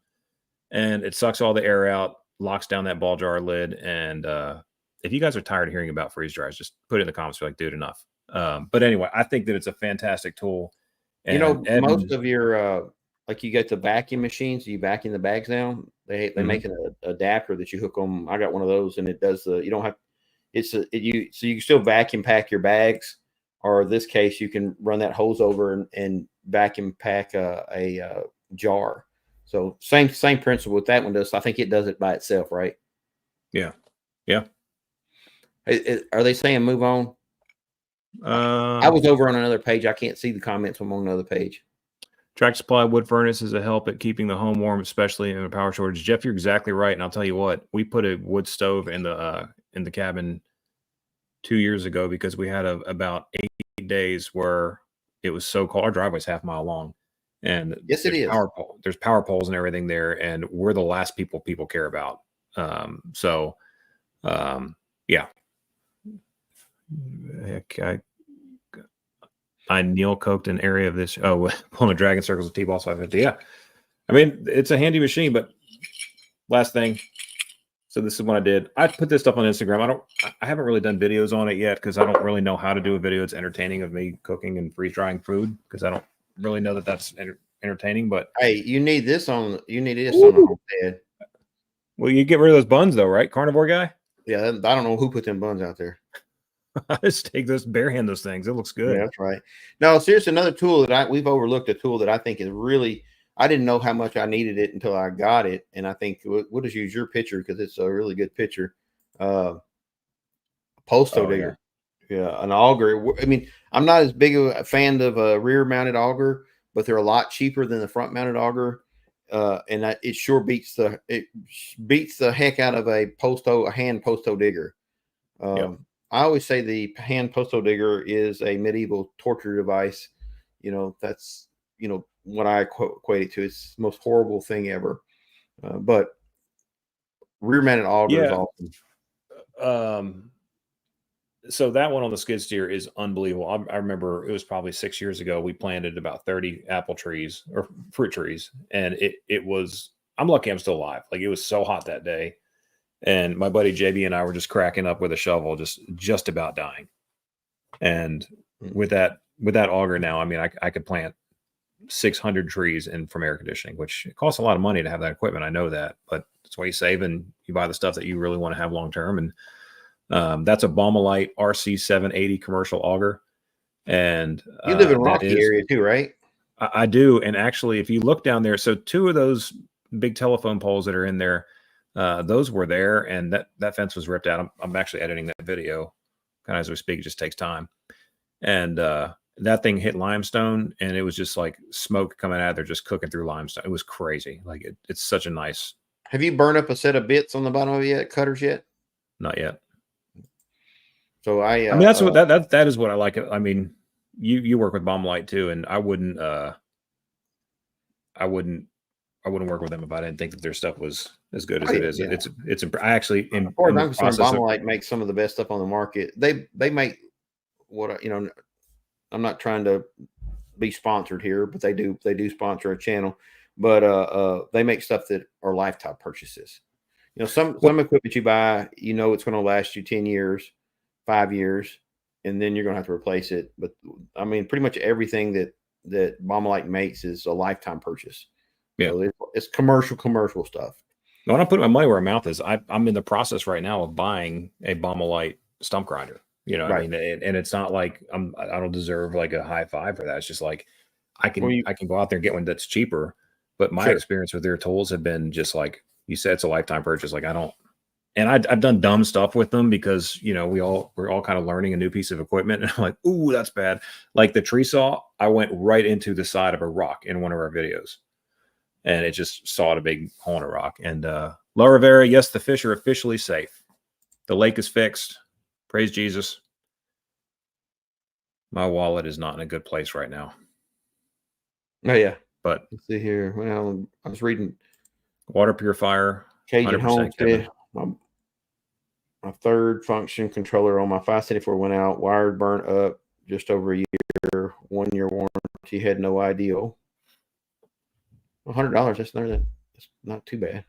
and it sucks all the air out, locks down that ball jar lid. And if you guys are tired of hearing about freeze dryers, just put it in the comments. Be like, dude, enough. But anyway, I think that it's a fantastic tool. And most of your like, you get the vacuum machines, you vacuum the bags down. They make an adapter that you hook on. I got one of those, and it does you don't have. So you can still vacuum pack your bags, or in this case, you can run that hose over and vacuum pack a jar. So same principle with that one does. I think it does it by itself, right? Yeah. Are they saying move on? I was over on another page. I can't see the comments from on another page. Tractor Supply wood furnace is a help at keeping the home warm, especially in a power shortage. Jeff, you're exactly right. And I'll tell you what, we put a wood stove in the cabin 2 years ago because we had about 8 days where it was so cold. Our driveway's half mile long, and yes, it is. There's power poles and everything there, and we're the last people care about. Yeah. Heck, I Neil coked an area of this. Oh, pulling a dragon circles of T-ball 550. Yeah, I mean, it's a handy machine. But last thing, so this is what I did. I put this stuff on Instagram. I haven't really done videos on it yet because I don't really know how to do a video that's entertaining of me cooking and freeze drying food, because I don't really know that that's entertaining. But hey, you need this on the Homestead. Well, you get rid of those buns though, right? Carnivore guy. Yeah, I don't know who put them buns out there. I just take those, barehand those things. It looks good. Yeah, that's right. No, seriously, another tool that we've overlooked, a tool that I think is really, I didn't know how much I needed it until I got it. And I think we'll just use your picture because it's a really good picture. Posto digger. Yeah, an auger. I mean, I'm not as big of a fan of a rear mounted auger, but they're a lot cheaper than the front mounted auger. and it sure beats the heck out of a hand post-hole digger. Yep. I always say the hand post-hole digger is a medieval torture device. That's what I equate it to. It's the most horrible thing ever. But rear-mounted auger is awesome. So that one on the skid steer is unbelievable. I remember it was probably 6 years ago. We planted about 30 apple trees or fruit trees, and it was. I'm lucky I'm still alive. Like, it was so hot that day, and my buddy JB and I were just cracking up with a shovel, just about dying. And with that auger now, I mean, I could plant 600 trees from air conditioning, which it costs a lot of money to have that equipment. I know that, but that's why you save and you buy the stuff that you really want to have long term. And that's a Baumolite RC 780 commercial auger. And you live in Rocky area too, right? I do. And actually, if you look down there, so 2 of those big telephone poles that are in there, those were there, and that fence was ripped out. I'm actually editing that video kind of as we speak. It just takes time. And that thing hit limestone, and it was just like smoke coming out of there, just cooking through limestone. It was crazy. Like, it's such a nice. Have you burned up a set of bits on the bottom of it yet? Cutters yet? Not yet. So I mean, that's what that is what I like. I mean, you work with Baumolite too, and I wouldn't work with them if I didn't think that their stuff was as good as it is. Yeah. It's I actually in I'm Baumolite makes some of the best stuff on the market. They make what I'm not trying to be sponsored here, but they do sponsor a channel. But they make stuff that are lifetime purchases. Some equipment you buy, it's going to last you 10 years, 5 years, and then you're going to have to replace it. But I mean, pretty much everything that Baumolite makes is a lifetime purchase. Yeah, so it's commercial stuff. When I put my money where my mouth is, I'm in the process right now of buying a Baumolite stump grinder. Right. I mean, and it's not like I don't deserve like a high five for that. It's just like I can go out there and get one that's cheaper. But my experience with their tools have been just like you said, it's a lifetime purchase. Like I've done dumb stuff with them because we're all kind of learning a new piece of equipment, and I'm like, ooh, that's bad. Like the tree saw, I went right into the side of a rock in one of our videos, and it just sawed a big hole in a rock. And La Rivera, yes, the fish are officially safe. The lake is fixed. Praise Jesus. My wallet is not in a good place right now. Oh yeah, but let's see here. Well, I was reading water purifier. Cajun Homestead. My third function controller on my 574 went out. Wired burnt up just over a year. 1 year warranty. Had no ideal. $100. That's not too bad.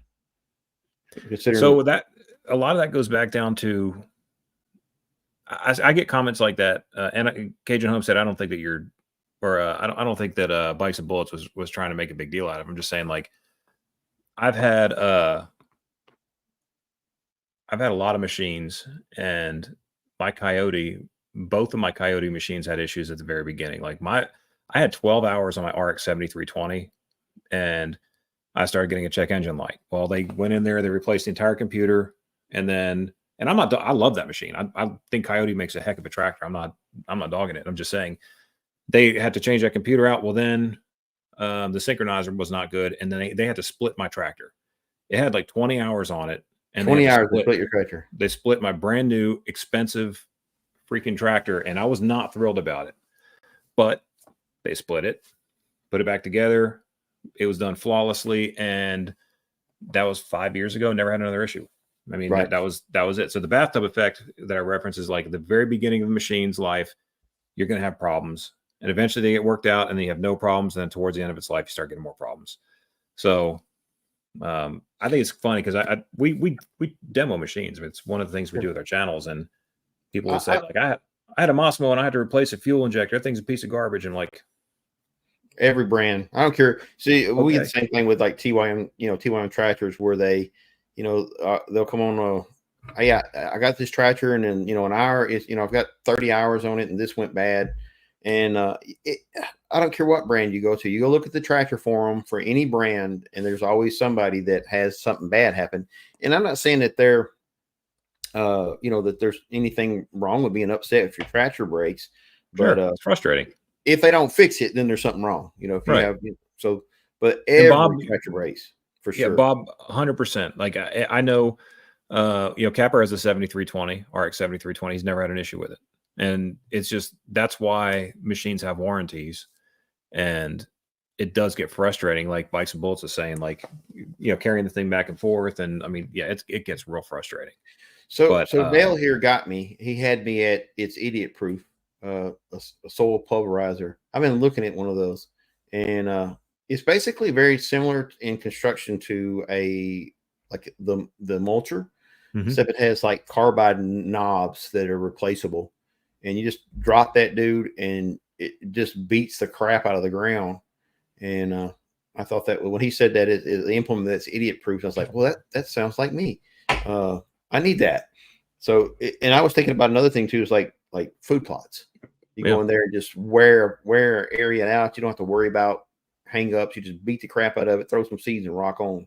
So that a lot of that goes back down to. I get comments like that, and Cajun Homestead. I don't think that I don't think that Bikes and Bullets was trying to make a big deal out of it. I'm just saying, like, I've had a lot of machines, and both of my Coyote machines had issues at the very beginning. Like I had 12 hours on my RX 7320, and I started getting a check engine light. Well, they went in there, they replaced the entire computer, and I love that machine. I think Coyote makes a heck of a tractor. I'm not dogging it. I'm just saying they had to change that computer out. Well, then the synchronizer was not good, and then they had to split my tractor. It had like 20 hours on it, and 20 hours to split your tractor. They split my brand new expensive freaking tractor, and I was not thrilled about it. But they split it, put it back together. It was done flawlessly, and that was 5 years ago. Never had another issue. I mean, right. that was it. So the bathtub effect that I reference is like at the very beginning of the machine's life, you're going to have problems, and eventually they get worked out, and then you have no problems. And then towards the end of its life, you start getting more problems. So I think it's funny because we demo machines. It's one of the things we do with our channels, and people will say like, I had a Mossmo and I had to replace a fuel injector. That thing's a piece of garbage. And like every brand, I don't care. See, we get the same thing with like TYM, TYM tractors where they. They'll come on. I got this tractor, and then an hour is. I've got 30 hours on it, and this went bad. And I don't care what brand you go to. You go look at the tractor forum for any brand, and there's always somebody that has something bad happen. And I'm not saying that they're, that there's anything wrong with being upset if your tractor breaks, but it's frustrating. If they don't fix it, then there's something wrong. If you have so. but And every Bob, tractor breaks for yeah, sure. Bob, 100%. Like I know, Capper has a 7320, RX 7320. He's never had an issue with it, and it's just that's why machines have warranties, and it does get frustrating. Like Bikes and Bullets is saying, like carrying the thing back and forth, and I mean, yeah, it gets real frustrating. So But Dale here got me. He had me at It's Idiot Proof, a soil pulverizer. I've been looking at one of those, and it's basically very similar in construction to like the mulcher, except it has like carbide knobs that are replaceable, and you just drop that dude, and it just beats the crap out of the ground. And I thought that when he said that it implement that's idiot proof, I was like, well, that sounds like me. I need that. So, and I was thinking about another thing too, is like food plots. You go in there and just wear area out. You don't have to worry about hang ups. You just beat the crap out of it, throw some seeds, and rock on.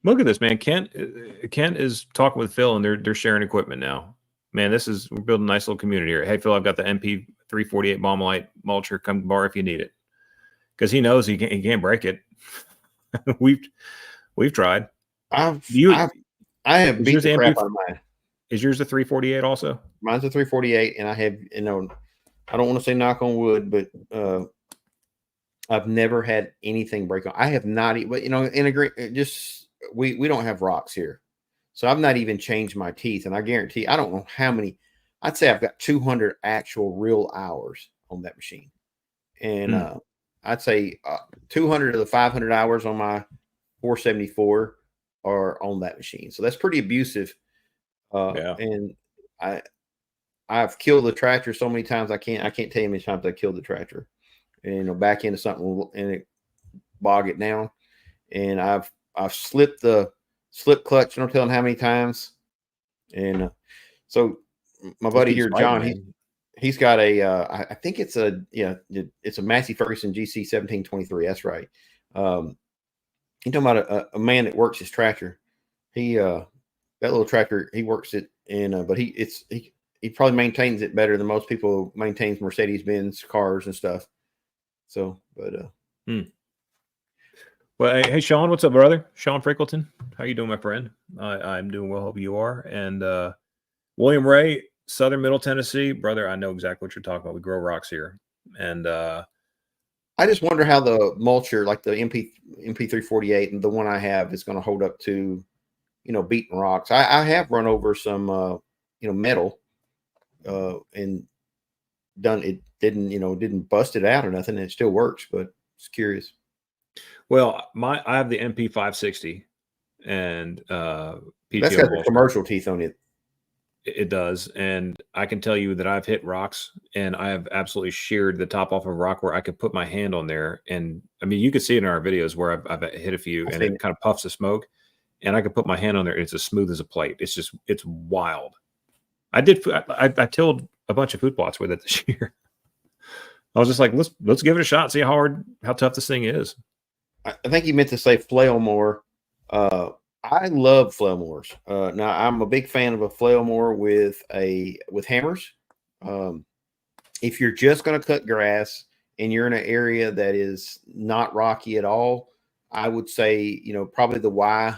Look at this, man. Kent is talking with Phil, and they're sharing equipment now. Man, we're building a nice little community here. Hey, Phil, I've got the MP 348 Baumlite mulcher. Come bar if you need it, because he knows he can't break it. We've tried. I have beat the crap out of mine. Is yours a 348 also? Mine's a 348, and I have, I don't want to say knock on wood, but I've never had anything break on. I have not, but we don't have rocks here, so I've not even changed my teeth, and I guarantee I don't know how many. I'd say I've got 200 actual real hours on that machine, and I'd say 200 of the 500 hours on my 474 are on that machine. So that's pretty abusive. And I've killed the tractor so many times I can't tell you how many times I killed the tractor, and back into something and it bog it down. And I've slipped the slip clutch, no telling how many times. And so my buddy here, John, he's got I think it's a Massey Ferguson GC 1723. That's right. You're talking about a man that works his tractor. That little tractor, he works it in, but he probably maintains it better than most people maintains Mercedes-Benz cars and stuff. So, but well, hey Sean, what's up, brother? Sean Frickleton, how you doing, my friend? I'm doing well. Hope you are. And William Ray, Southern Middle Tennessee, brother. I know exactly what you're talking about. We grow rocks here, and I just wonder how the mulcher, like the MP348 and the one I have, is going to hold up to, beating rocks. I have run over some, metal, and done it. Didn't bust it out or nothing. It still works, but it's curious. Well, I have the MP560, and PTO that's got the commercial teeth on it. It does, and I can tell you that I've hit rocks, and I have absolutely sheared the top off of a rock where I could put my hand on there, and I mean, you could see it in our videos where I've hit a few, and it kind of puffs of smoke, and I could put my hand on there, and it's as smooth as a plate. It's wild. I tilled a bunch of food plots with it this year. I was just like, let's give it a shot, see how tough this thing is. I think you meant to say flail mower. I love flail mowers. Now I'm a big fan of a flail mower with hammers. If you're just going to cut grass and you're in an area that is not rocky at all, I would say, probably the Y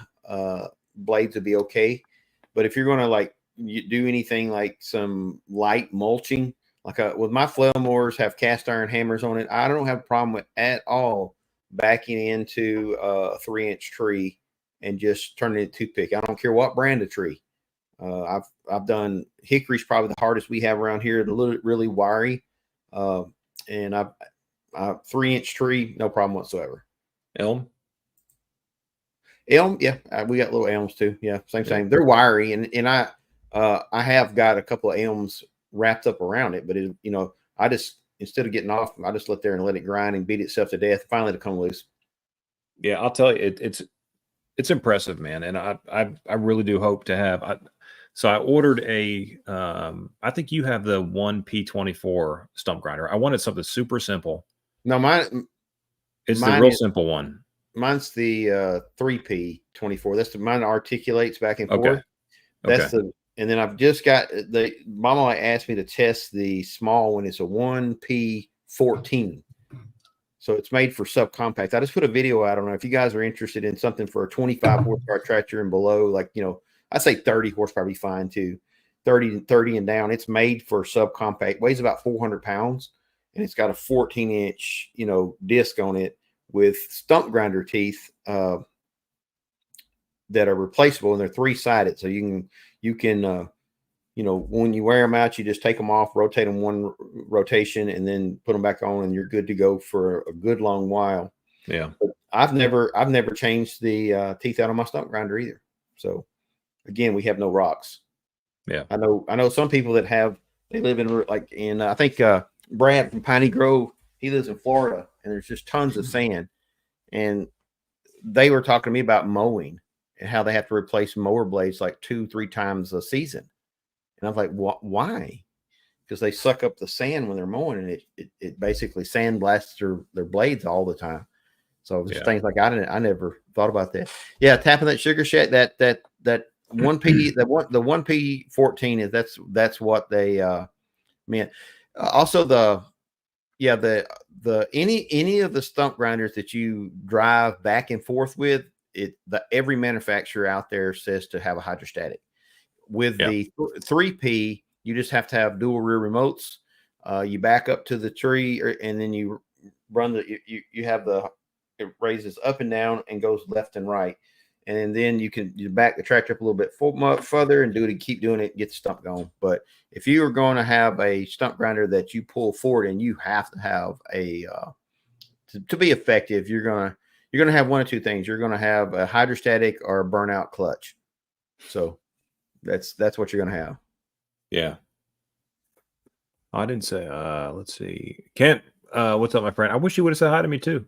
blades would be okay. But if you're going to you do anything like some light mulching, with my flail mowers have cast iron hammers on it, I don't have a problem with at all backing into a 3-inch tree and just turning it into toothpick. I don't care what brand of tree. I've done hickory's probably the hardest we have around here. It's really wiry, and I've 3-inch tree, no problem whatsoever. Elm, yeah, we got little elms too. Yeah, same. They're wiry, and I have got a couple of elms wrapped up around it, but I just, instead of getting off, I just let there and let it grind and beat itself to death. Finally, to come loose. Yeah, I'll tell you, it's impressive, man, and I really do hope to have. So I ordered I think you have the 1P24 stump grinder. I wanted something super simple. No, mine is the real simple one. Mine's the 3P24. That's mine articulates back and forth. That's and then I've just got Mama asked me to test the small one. It's a 1P14. So it's made for subcompact. I just put a video out. I don't know if you guys are interested in something for a 25 horsepower tractor and below, like, I say 30 horsepower be fine too. 30 and down. It's made for subcompact, weighs about 400 pounds, and it's got a 14-inch, disc on it with stump grinder teeth that are replaceable, and they're 3-sided. So you can when you wear them out, you just take them off, rotate them one rotation, and then put them back on, and you're good to go for a good long while. Yeah. But I've never changed the teeth out on my stump grinder either. So again, we have no rocks. Yeah. I know some people that they live in I think Brad from Piney Grove, he lives in Florida, and there's just tons of sand. And they were talking to me about mowing and how they have to replace mower blades like 2-3 times a season. And I was like, why? Because they suck up the sand when they're mowing, and it basically sandblasts their blades all the time. So just things like I never thought about that. Yeah, tapping that sugar shack, that 1P, the 1P14 is that's what they meant. Also any of the stump grinders that you drive back and forth with, every manufacturer out there says to have a hydrostatic. With the 3P, you just have to have dual rear remotes. You back up to the tree, and then you run you have it raises up and down and goes left and right. And then you back the tractor up a little bit further and keep doing it, get the stump going. But if you are going to have a stump grinder that you pull forward, and you have to have to be effective, you're gonna have one of two things. You're gonna have a hydrostatic or a burnout clutch. So that's what you're gonna have. Yeah. I didn't say. Let's see, Kent. What's up, my friend? I wish you would have said hi to me too.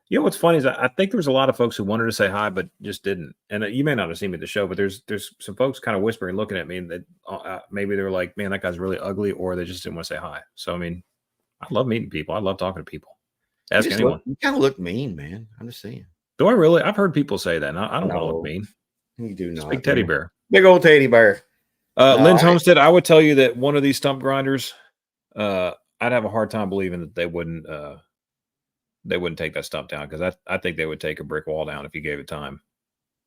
You know what's funny is I think there was a lot of folks who wanted to say hi but just didn't. And you may not have seen me at the show, but there's some folks kind of whispering, looking at me, and that maybe they were like, "Man, that guy's really ugly," or they just didn't want to say hi. So I mean, I love meeting people. I love talking to people. Ask anyone. You kind of look mean, man. I'm just saying. Do I really? I've heard people say that. And I don't want to look mean. You do not. Big teddy bear. Big old teddy bear. Lynn's Homestead. I would tell you that one of these stump grinders, I'd have a hard time believing that they wouldn't take that stump down, because I think they would take a brick wall down if you gave it time.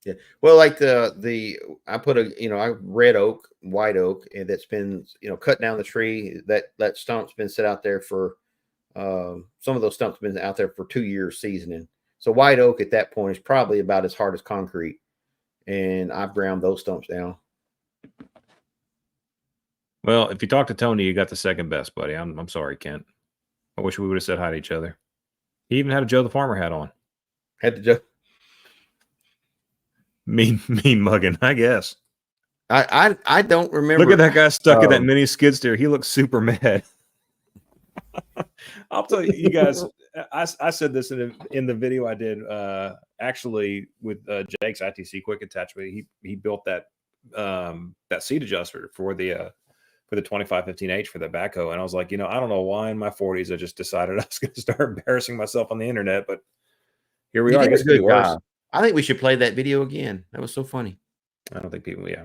Yeah. Well, like I put I red oak, white oak, and that's been, cut down the tree. That stump's been set out there for, some of those stumps been out there for 2 years seasoning. So white oak at that point is probably about as hard as concrete. And I've ground those stumps down. Well, if you talk to Tony, you got the second best, buddy. I'm sorry, Kent. I wish we would have said hi to each other. He even had a Joe the Farmer hat on. Had to Joe. Mean mugging, I guess. I don't remember. Look at that guy stuck in that mini skid steer. He looks super mad. I'll tell you guys. I said this in the video I did actually with Jake's ITC quick attachment. He built that seat adjuster for the 2515H for the Backhoe, and I was like, I don't know why in my 40s I just decided I was going to start embarrassing myself on the internet, but here we are. I guess good worse. I think we should play that video again. That was so funny. I don't think people. Yeah.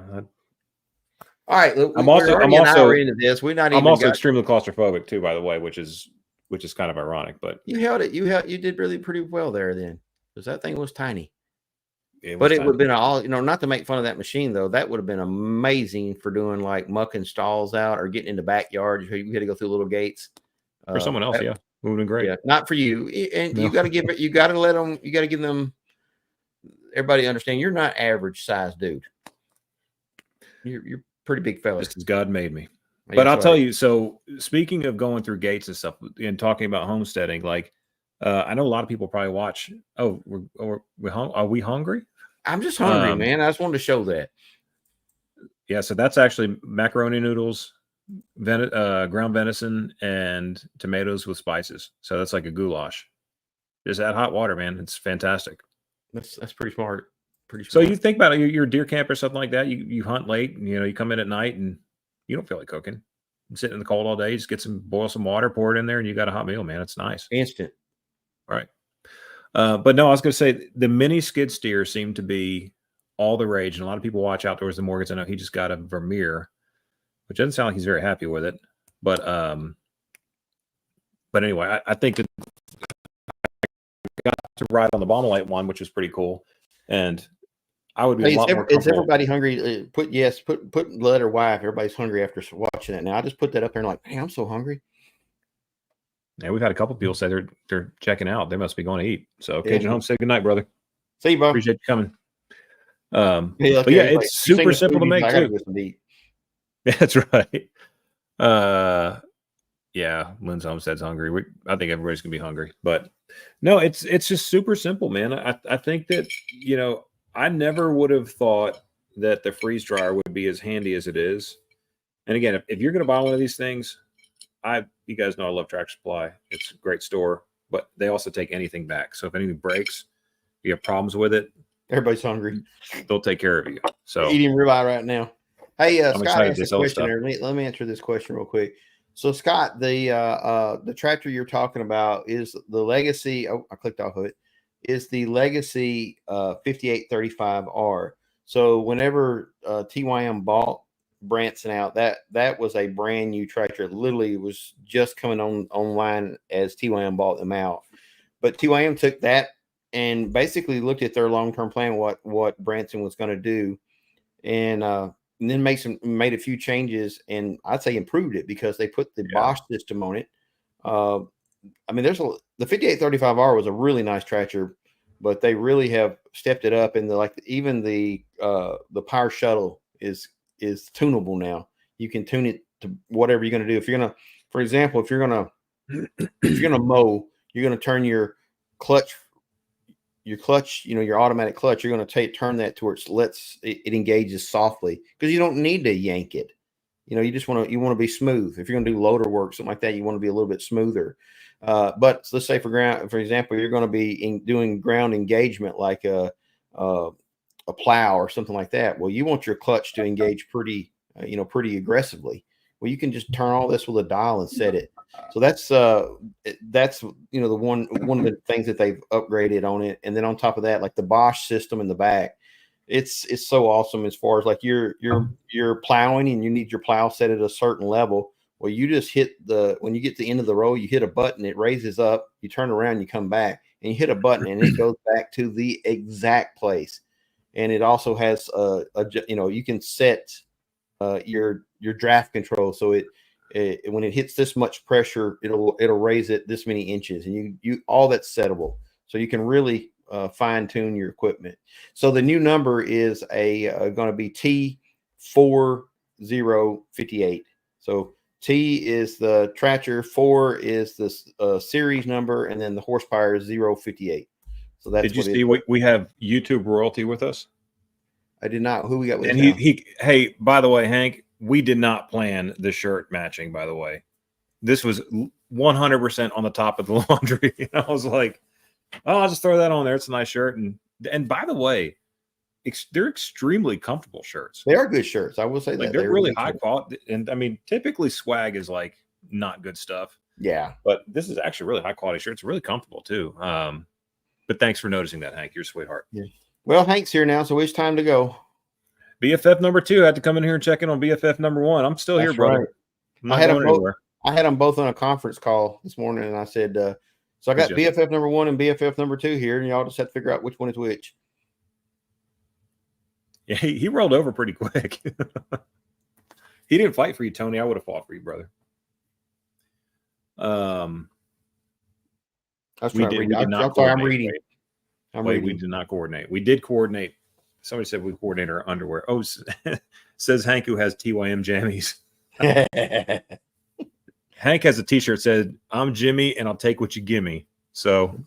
All right. Look, I'm also into this. I'm also extremely claustrophobic too, by the way, which is kind of ironic. But you held it. You did really pretty well there then, because that thing was tiny. It would have been not to make fun of that machine though. That would have been amazing for doing like mucking stalls out or getting into backyards. You had to go through little gates. For someone else, yeah, would have been great. Yeah, not for you. And you got to give it. You got to let them. You got to give them. Everybody understand you're not average size dude. You're pretty big fella. Just as God made me. But I'll tell you, so speaking of going through gates and stuff and talking about homesteading, like I know a lot of people probably watch. Oh, are we hungry? I'm just hungry, man. I just wanted to show that. Yeah, so that's actually macaroni noodles, ground venison, and tomatoes with spices. So that's like a goulash. Just add hot water, man. It's fantastic. That's pretty smart. Pretty smart. So you think about it, you're a deer camper or something like that. You hunt late, and you come in at night and you don't feel like cooking. I'm sitting in the cold all day. Just boil some water, pour it in there, and you got a hot meal, man. It's nice. Instant. All right. But no, I was going to say the mini skid steer seemed to be all the rage, and a lot of people watch Outdoors the Morgans. I know he just got a Vermeer, which doesn't sound like he's very happy with it. But anyway, I think that to ride on the Bombalite one, which was pretty cool. And I would be Hey, a lot more is comfortable. everybody hungry? Put letter Y if everybody's hungry after watching it. Now I just put that up there and like, man, I'm so hungry. Yeah, we've had a couple people say they're checking out. They must be going to eat. So Yeah. Cajun Homestead, good night, brother. See you, bro. Appreciate you coming. But okay, yeah, it's super simple to make too. That's right. Yeah, Lynn's Homestead's hungry. I think everybody's gonna be hungry, but no, it's just super simple, man. I think that, you know, I never would have thought that the freeze dryer would be as handy as it is. And again, if you're gonna buy one of these things, you guys know I love Tractor Supply. It's a great store, but they also take anything back. So if anything breaks, you have problems with it, everybody's hungry. They'll take care of you. So eating ribeye right now. Hey, Scott asked a question there. Let me answer this question real quick. So, Scott, the tractor you're talking about is the Legacy. Oh, I clicked off of it. Is the Legacy 5835R. So, whenever TYM bought Branson out, that was a brand new tractor. Literally, it was just coming online as TYM bought them out. But TYM took that and basically looked at their long-term plan, what Branson was going to do, and then made a few changes, and I'd say improved it because they put the Bosch system on it. I mean, the 5835R was a really nice tractor, but they really have stepped it up, and even the power shuttle is tunable now. You can tune it to whatever you're going to do. If you're gonna, for example, if you're gonna mow, you're gonna turn your clutch, your automatic clutch, you're going to turn that to where it engages softly, because you don't need to yank it. You want to be smooth. If you're going to do loader work, something like that, you want to be a little bit smoother. But let's say for example, you're going to be doing ground engagement like a plow or something like that. Well, you want your clutch to engage pretty aggressively. Well, you can just turn all this with a dial and set it. So that's the one of the things that they've upgraded on it. And then on top of that, like the Bosch system in the back, it's so awesome as far as like you're plowing and you need your plow set at a certain level. Well, you just when you get to the end of the row, you hit a button, it raises up, you turn around, you come back, and you hit a button and it goes back to the exact place. And it also has you can set your draft control, so when it hits this much pressure, it'll raise it this many inches, and you all that's settable, so you can really fine tune your equipment. So the new number is going to be T4058. So T is the tractor, 4 is the series number, and then the horsepower is 058. So that's. Did you see we have YouTube royalty with us? I did not. Who we got with us? And hey, by the way, Hank, we did not plan the shirt matching, by the way. This was 100% on the top of the laundry. And I was like, oh, I'll just throw that on there. It's a nice shirt. And by the way, they're extremely comfortable shirts. They are good shirts. I will say that. They're really high quality. And I mean, typically swag is like not good stuff. Yeah. But this is actually really high quality shirt. It's really comfortable too. But thanks for noticing that, Hank. You're a sweetheart. Yeah. Well, Hank's here now, so it's time to go. BFF number 2. I had to come in here and check in on BFF number 1. I'm still here, brother. Right. I had them both on a conference call this morning, and I said, so I got BFF number 1 and BFF number 2 here, and y'all just have to figure out which one is which. Yeah, he rolled over pretty quick. He didn't fight for you, Tony. I would have fought for you, brother. We did not coordinate. We did not coordinate. We did coordinate. Somebody said we coordinate our underwear. Oh, says Hank, who has TYM jammies. Hank has a T-shirt said, "I'm Jimmy, and I'll take what you give me." So,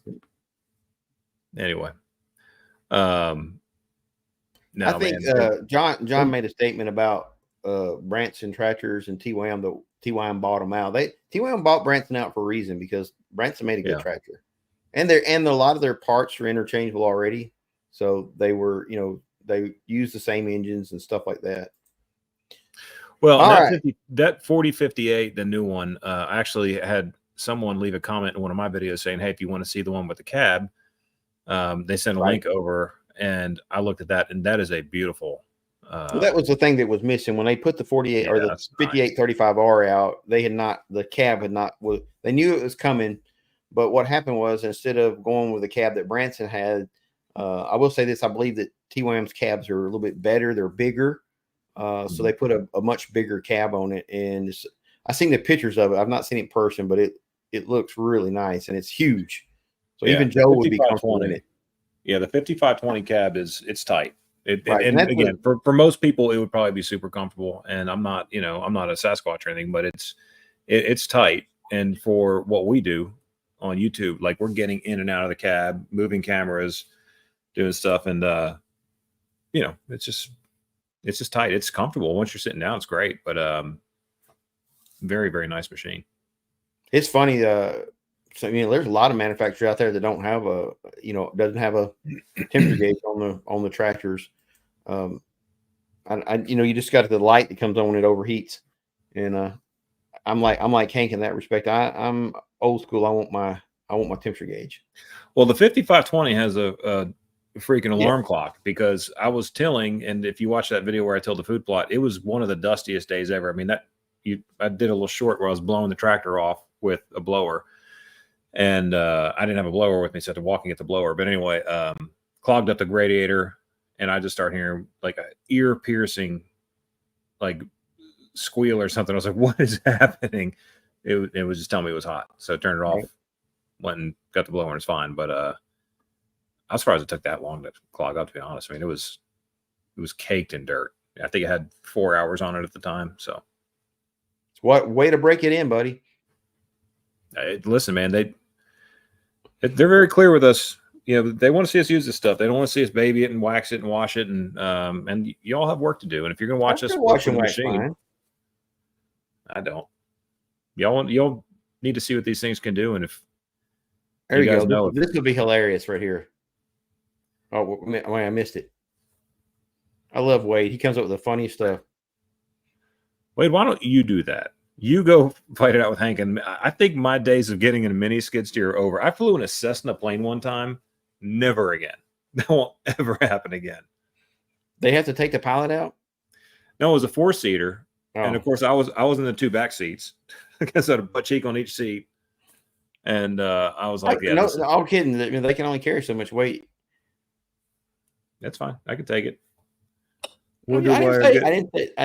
anyway, I think John made a statement about Branson tractors and TYM. The TYM bought them out. TYM bought Branson out for a reason, because Branson made a good tractor, and a lot of their parts are interchangeable already. So they were, they use the same engines and stuff like that. Well, that 4058, the new one, I actually had someone leave a comment in one of my videos saying, hey, if you want to see the one with the cab, they sent a link over, and I looked at that, and that is a beautiful. Well, that was the thing that was missing when they put the 48 or the 5835R out. They had not, the cab had not, they knew it was coming, But what happened was, instead of going with the cab that Branson had, I will say this: I believe that TYM's cabs are a little bit better. They're bigger, so they put a much bigger cab on it. And I've seen the pictures of it. I've not seen it in person, but it looks really nice, and it's huge. So even Joe would be comfortable in it. Yeah, the 5520 cab it's tight. Right. And again, for most people, it would probably be super comfortable. And I'm not a Sasquatch or anything, but it's tight. And for what we do on YouTube, like we're getting in and out of the cab, moving cameras, doing stuff, and it's just tight. It's comfortable. Once you're sitting down, it's great. But very, very nice machine. It's funny. So there's a lot of manufacturers out there that don't have doesn't have a temperature gauge on the tractors. You just got the light that comes on when it overheats, and I'm like Hank in that respect. I'm old school. I want my temperature gauge. Well, the 5520 has a freaking alarm clock, because I was tilling, and if you watch that video where I tilled the food plot, it was one of the dustiest days ever. I mean, I did a little short where I was blowing the tractor off with a blower, and I didn't have a blower with me, so I had to walk and get the blower. But anyway, clogged up the radiator, and I just started hearing like an ear-piercing like squeal or something. I was like, what is happening? It was just telling me it was hot. So I turned it off, went and got the blower, and it's fine. But I was surprised it took that long to clog up, to be honest. I mean, it was caked in dirt. I think it had 4 hours on it at the time. So what way to break it in, buddy? Listen, man, they're very clear with us. They want to see us use this stuff. They don't want to see us baby it and wax it and wash it. And you all have work to do. And if you're going to watch us wash the machine, I don't. Y'all need to see what these things can do. And if there you go, this will be hilarious right here. Oh, wait, I missed it. I love Wade. He comes up with the funny stuff. Wade, why don't you do that? You go fight it out with Hank. And I think my days of getting in a mini skid steer are over. I flew in a Cessna plane one time. Never again. That won't ever happen again. They have to take the pilot out? No, it was a 4-seater. Oh. And of course, I was in the 2 back seats. I guess I had a butt cheek on each seat. And I was like, no, all kidding. They can only carry so much weight. That's fine. I can take it. I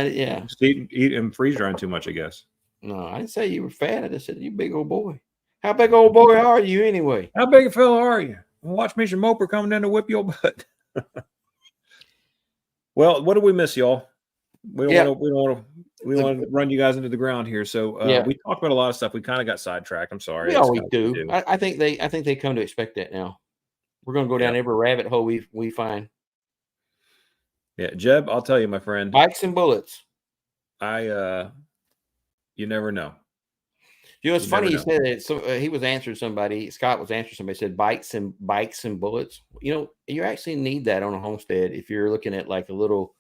didn't say, eat and freeze drying too much, I guess. No, I didn't say you were fat. I just said you big old boy. How big old boy are you anyway? How big a fella are you? Watch me some moper coming in to whip your butt. Well, what did we miss, y'all? We don't want to run you guys into the ground here. So we talked about a lot of stuff. We kind of got sidetracked. I'm sorry. We always do. I think they come to expect that now. We're going to go down every rabbit hole we find. Yeah, Jeb, I'll tell you, my friend. Bikes and bullets. You never know. It's funny you said it. So he was answering somebody. Scott was answering somebody. Said bikes and bullets. You actually need that on a homestead if you're looking at like a little,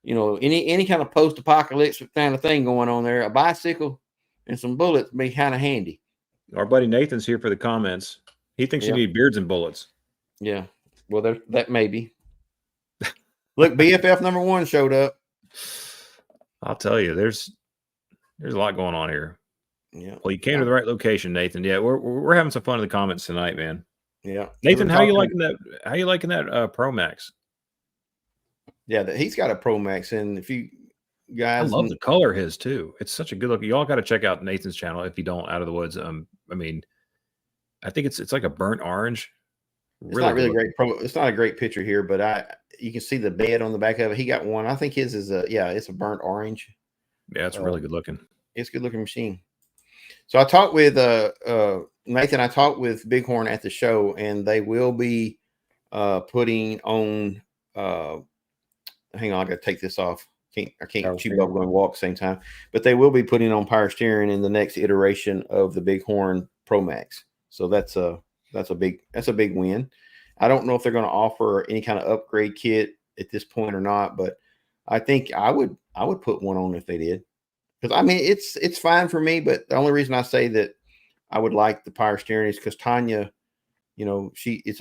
any kind of post-apocalypse kind of thing going on there. A bicycle and some bullets be kind of handy. Our buddy Nathan's here for the comments. He thinks you need beards and bullets. Yeah. Well, that may be. Look, BFF #1 showed up. I'll tell you, there's a lot going on here. Yeah. Well, you came to the right location, Nathan. Yeah, we're having some fun in the comments tonight, man. Yeah. Nathan, how you liking that Pro Max? Yeah, he's got a Pro Max, and if you guys, I love the color of his too. It's such a good look. Y'all got to check out Nathan's channel if you don't. Out of the Woods. I mean, I think it's like a burnt orange. It's not really great. It's not a great picture here, but you can see the bed on the back of it. He got one. I think his is it's a burnt orange. Yeah, it's really good looking. It's a good looking machine. So I talked with Nathan. I talked with Bighorn at the show, and they will be putting on. Hang on, I got to take this off. I can't chew bubble and walk at the same time. But they will be putting on power steering in the next iteration of the Bighorn Pro Max. So that's a big win. I don't know if they're going to offer any kind of upgrade kit at this point or not, but I think I would put one on if they did. Because I mean it's fine for me, but the only reason I say that I would like the power steering is because Tanya, it's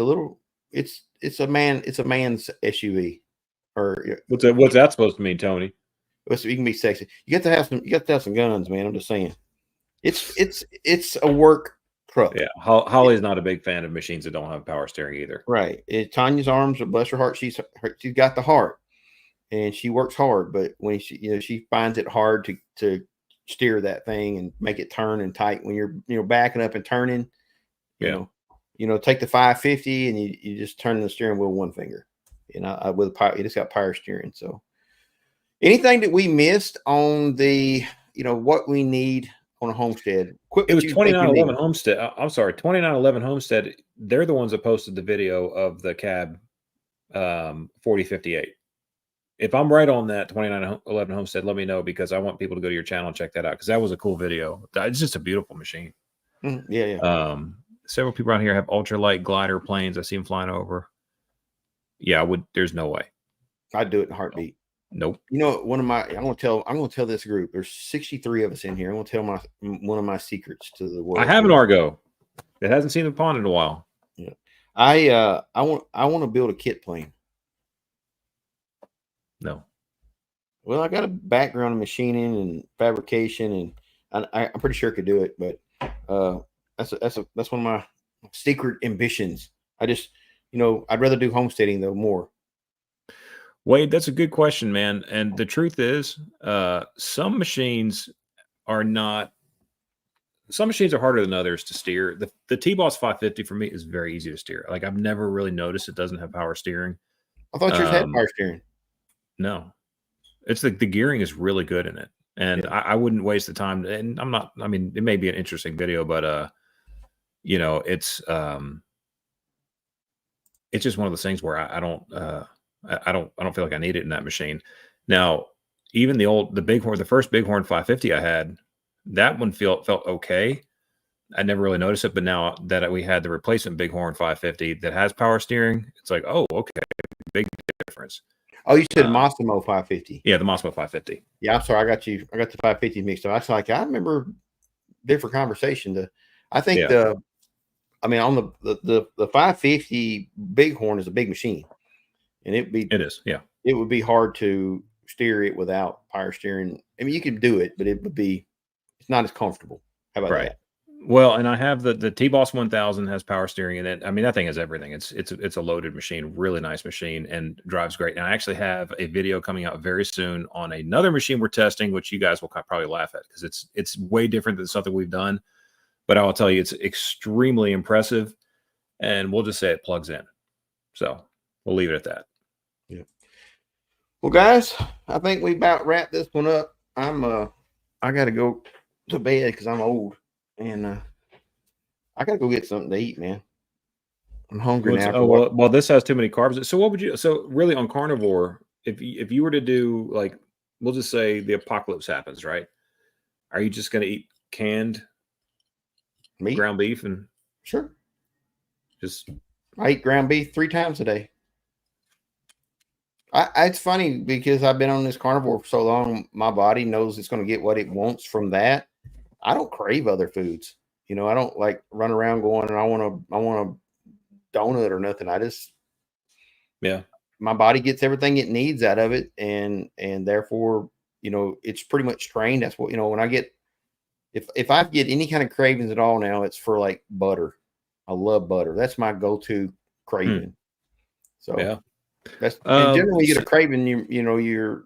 a man's SUV. Or what's that supposed to mean, Tony? So you can be sexy. You got to have some guns, man. I'm just saying. It's a work truck. Yeah, Holly's not a big fan of machines that don't have power steering either. Right. Tanya's arms, bless her heart, she's got the heart, and she works hard. But when she finds it hard to steer that thing and make it turn and tight when you're backing up and turning. You know, take the 550 and you just turn the steering wheel one finger. With power, it just got power steering. So, anything that we missed on the, what we need on a Homestead? It was 2911 Homestead. I'm sorry, 2911 Homestead. They're the ones that posted the video of the cab 4058. If I'm right on that 2911 Homestead, let me know, because I want people to go to your channel and check that out, because that was a cool video. It's just a beautiful machine. Yeah. Several people around here have ultralight glider planes. I see them flying over. Yeah, there's no way. I'd do it in a heartbeat. Nope. I'm going to tell this group. There's 63 of us in here. I'm going to tell one of my secrets to the world. I have an Argo. It hasn't seen the pond in a while. Yeah. I want to build a kit plane. No. Well, I got a background in machining and fabrication, and I'm pretty sure I could do it, but that's one of my secret ambitions. I just, I'd rather do homesteading though more. Wade, that's a good question, man. And the truth is, some machines are harder than others to steer. The T-Boss 550 for me is very easy to steer. Like, I've never really noticed it doesn't have power steering. I thought yours had power steering. No, it's the gearing is really good in it. And I wouldn't waste the time. And it may be an interesting video, but it's just one of those things where I don't feel like I need it in that machine. Now, even the first Bighorn 550 I had, that one felt okay. I never really noticed it, but now that we had the replacement Bighorn 550 that has power steering, it's like, oh, okay, big difference. Oh, you said Massimo 550. Yeah, the Massimo 550. Yeah, I'm sorry, I got the 550 mixed up. I remember different conversation. I think on the 550 Bighorn is a big machine. And it would be hard to steer it without power steering. I mean, you could do it, but it's not as comfortable. How about that? Well, and I have the T-Boss 1000 has power steering in it. I mean, that thing has everything. It's a loaded machine, really nice machine, and drives great. And I actually have a video coming out very soon on another machine we're testing, which you guys will probably laugh at, because it's way different than something we've done. But I will tell you, it's extremely impressive, and we'll just say it plugs in. So we'll leave it at that. Yeah. Well, guys, I think we about wrapped this one up. I got to go to bed because I'm old, and I got to go get something to eat, man. I'm hungry now. Well, this has too many carbs. So what would you? So really, on carnivore, if you were to do, like, we'll just say the apocalypse happens, right? Are you just going to eat canned meat, ground beef, and sure? I eat ground beef 3 times a day. It's funny because I've been on this carnivore for so long, my body knows it's going to get what it wants from that. I don't crave other foods. I don't like run around going, and I want a donut or nothing. My body gets everything it needs out of it. And therefore, it's pretty much trained. That's what, when I get, if I get any kind of cravings at all now, it's for like butter. I love butter. That's my go-to craving. So yeah. That's generally you get a craving. You're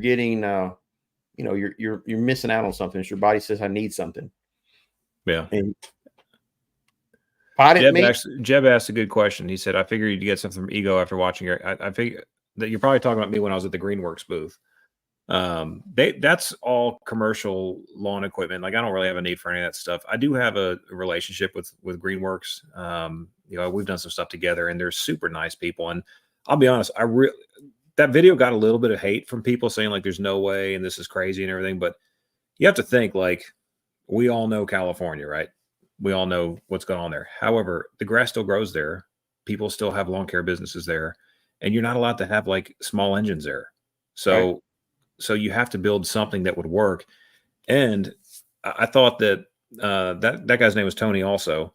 getting you're missing out on something. It's your body says I need something. Yeah. And Jeb asked a good question. He said, "I figured you'd get something from Ego after watching your." I figured that you're probably talking about me when I was at the Greenworks booth. That's all commercial lawn equipment. Like, I don't really have a need for any of that stuff. I do have a relationship with Greenworks. We've done some stuff together, and they're super nice people. And I'll be honest, that video got a little bit of hate from people saying, like, there's no way and this is crazy and everything. But you have to think, like, we all know California, right? We all know what's going on there. However, the grass still grows there. People still have lawn care businesses there, and you're not allowed to have like small engines there. So. Right. So you have to build something that would work. And I thought that that guy's name was Tony also.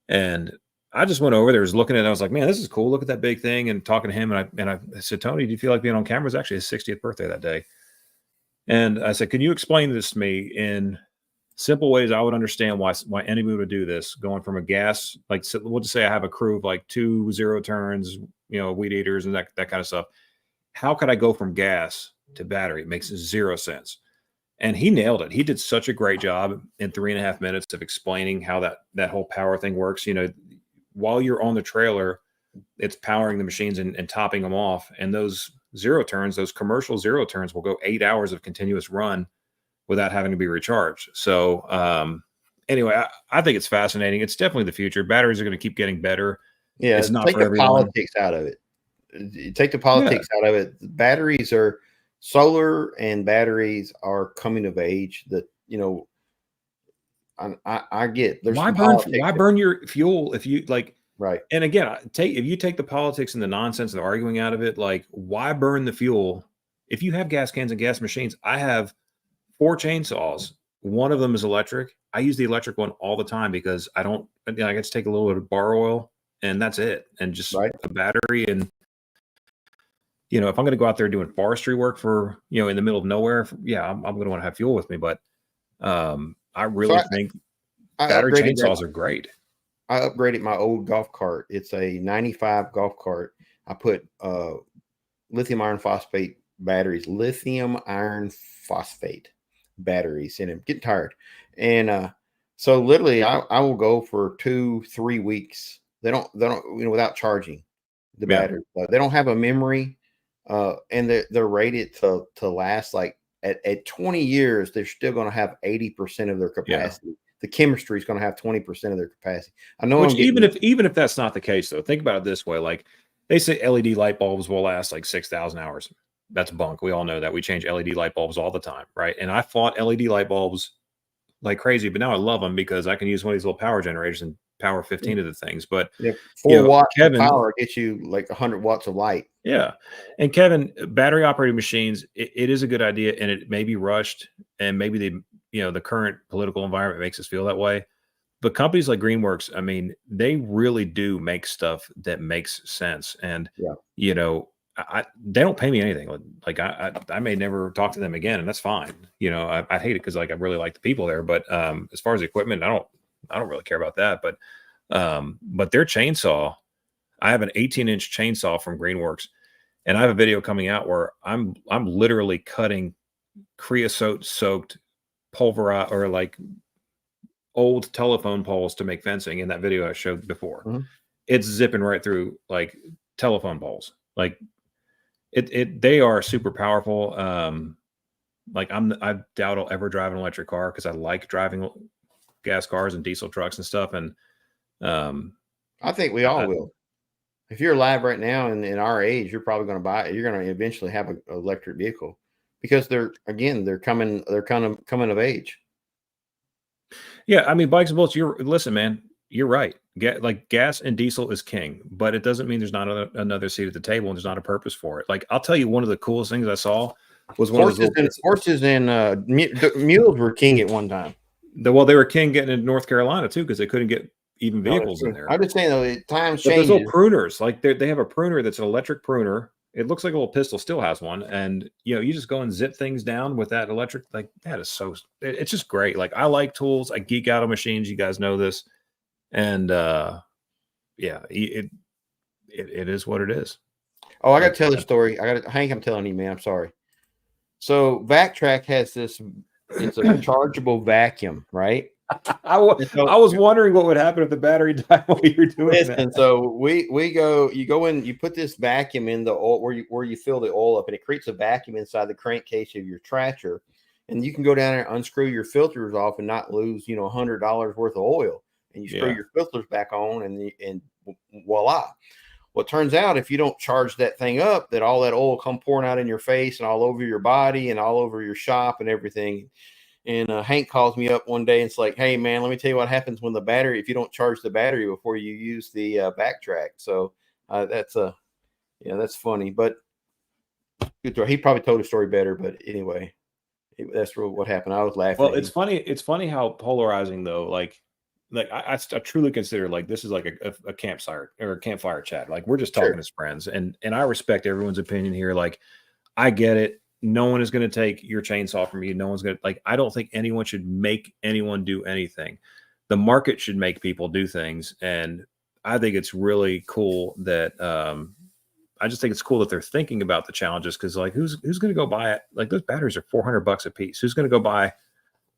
And I just went over there, was looking at it. I was like, man, this is cool. Look at that big thing, and talking to him. And I said, Tony, do you feel like being on camera? It was actually his 60th birthday that day. And I said, can you explain this to me in simple ways I would understand why anybody would do this, going from a gas, like, so we'll just say I have a crew of like 2 0 turns, weed eaters and that kind of stuff. How could I go from gas to battery? It makes zero sense. And he nailed it. He did such a great job in 3.5 minutes of explaining how that whole power thing works. While you're on the trailer, it's powering the machines and topping them off. And those zero turns, those commercial zero turns, will go 8 hours of continuous run without having to be recharged. So anyway, I think it's fascinating. It's definitely the future. Batteries are going to keep getting better. Yeah, it's not take for the everyone. politics out of it. Take the politics out of it. Batteries are solar, and batteries are coming of age. That I get. There's why burn your fuel if you like? Right. And again, if you take the politics and the nonsense and the arguing out of it, like, why burn the fuel if you have gas cans and gas machines? I have 4 chainsaws. One of them is electric. I use the electric one all the time because I get to take a little bit of bar oil and that's it. And just a battery. And, if I'm going to go out there doing forestry work for, in the middle of nowhere, I'm going to want to have fuel with me. But I really think battery chainsaws are great. I upgraded my old golf cart. It's a 95 golf cart. I put lithium iron phosphate batteries in it. Getting tired. And so literally I will go for 2-3 weeks. They don't without charging the battery. They don't have a memory, and they're rated to last like at 20 years. They're still going to have 80% of their capacity. The chemistry is going to have 20% of their capacity. I know. Which even if that's not the case, though, think about it this way: like, they say LED light bulbs will last like 6,000 hours. That's bunk. We all know that. We change LED light bulbs all the time, right? And I fought LED light bulbs like crazy, but now I love them because I can use one of these little power generators and power 15 of the things. But 4 watts of power gets you like 100 watts of light. Yeah. And Kevin, battery operated machines, it is a good idea, and it may be rushed, and maybe the current political environment makes us feel that way. But companies like Greenworks, I mean, they really do make stuff that makes sense. And they don't pay me anything. Like I may never talk to them again, and that's fine. I hate it because I really like the people there. But as far as equipment, I don't really care about that. But their chainsaw, I have an 18-inch chainsaw from Greenworks, and I have a video coming out where I'm literally cutting creosote-soaked pulverized or like old telephone poles to make fencing. In that video I showed before, it's zipping right through like telephone poles. Like they are super powerful. I doubt I'll ever drive an electric car because I like driving gas cars and diesel trucks and stuff. And I think we all will. If you're alive right now and in our age, you're probably going to buy it. You're going to eventually have an electric vehicle because they're coming of age. Yeah, I mean, bikes and bullets. Listen, man, you're right. Like, gas and diesel is king, but it doesn't mean there's not another seat at the table and there's not a purpose for it. Like, I'll tell you, one of the coolest things I saw was one horses and mules were king at one time. They were king getting into North Carolina too because they couldn't get even vehicles in there. I'm just saying though, times change. There's little pruners, like they have a pruner that's an electric pruner. It looks like a little pistol, still has one, and you just go and zip things down with that electric. Like, that is it's just great. Like, I like tools. I geek out on machines. You guys know this, and it is what it is. Oh, I got to tell the story. Hank, I'm telling you, man. I'm sorry. So Backtrack has this. It's a chargeable vacuum, right? I was wondering what would happen if the battery died while you're doing that. And so you go in, you put this vacuum in the oil where you fill the oil up, and it creates a vacuum inside the crankcase of your tractor, and you can go down there and unscrew your filters off and not lose $100 worth of oil, and you screw your filters back on, and voila. Well, it turns out if you don't charge that thing up, that all that oil come pouring out in your face and all over your body and all over your shop and everything. And Hank calls me up one day and it's like, hey, man, let me tell you what happens when if you don't charge the battery before you use the Backtrack. So that's funny. But good story. He probably told a story better. But anyway, that's really what happened. I was laughing. Well, it's funny. It's funny how polarizing, though. Like I truly consider like this is like a campfire or a campfire chat. Like, we're just talking as friends, and I respect everyone's opinion here. Like, I get it. no one is going to take your chainsaw from you. No one's going to, like, I don't think anyone should make anyone do anything. The market should make people do things. And I think it's really cool that, I just think it's cool that they're thinking about the challenges. Cause like, who's going to go buy it? Like those batteries are $400 a piece. Who's going to go buy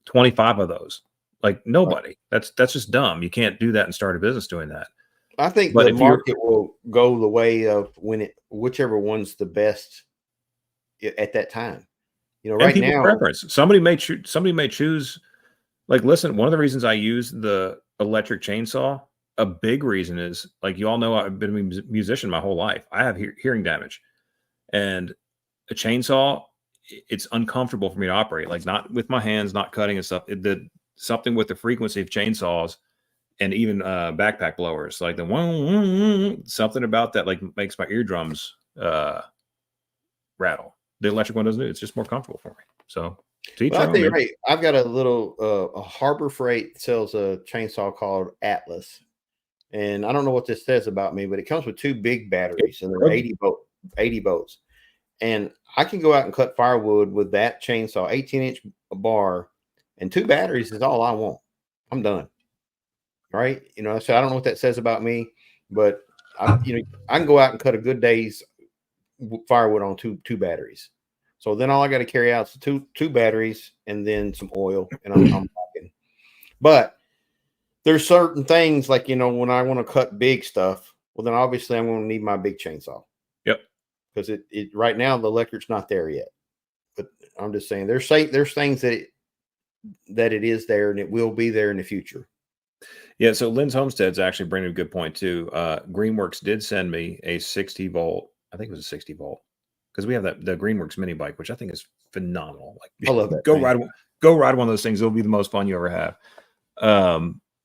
25 of those? Like nobody. That's just dumb. You can't do that and start a business doing that. I think But the if you're- market will go the way of whichever one's the best at that time. You know, and right people now, preference. Somebody may choose. Like, listen, one of the reasons I use the electric chainsaw, a big reason is, like, you all know I've been a musician my whole life. I have hearing damage, and a chainsaw, it's uncomfortable for me to operate. Like, not with my hands, not cutting and stuff. Something with the frequency of chainsaws and even backpack blowers, like something about that, like, makes my eardrums rattle. The electric one doesn't do it. It's just more comfortable for me. So, to each well, their I'll own, tell you, man. right, I've got a little a Harbor Freight sells a chainsaw called Atlas, and I don't know what this says about me, but it comes with 2 big batteries, and they're 80 volts, and I can go out and cut firewood with that chainsaw, 18-inch bar, and 2 batteries is all I want. I'm done. Right? You know, so I don't know what that says about me, but I can go out and cut a good day's firewood on two batteries. So then all I got to carry out is two batteries and then some oil, and I'm talking. But there's certain things like, you know, when I want to cut big stuff, well, then obviously I'm going to need my big chainsaw. Yep. Because it right now the electric's not there yet. But I'm just saying there's things that it is there and it will be there in the future. Yeah, so Lynn's Homestead's actually bringing a good point too. Greenworks did send me a 60 volt. I think it was a 60 volt, because we have the Greenworks mini bike, which I think is phenomenal. Like, I love that. Go ride one of those things. It'll be the most fun you ever have.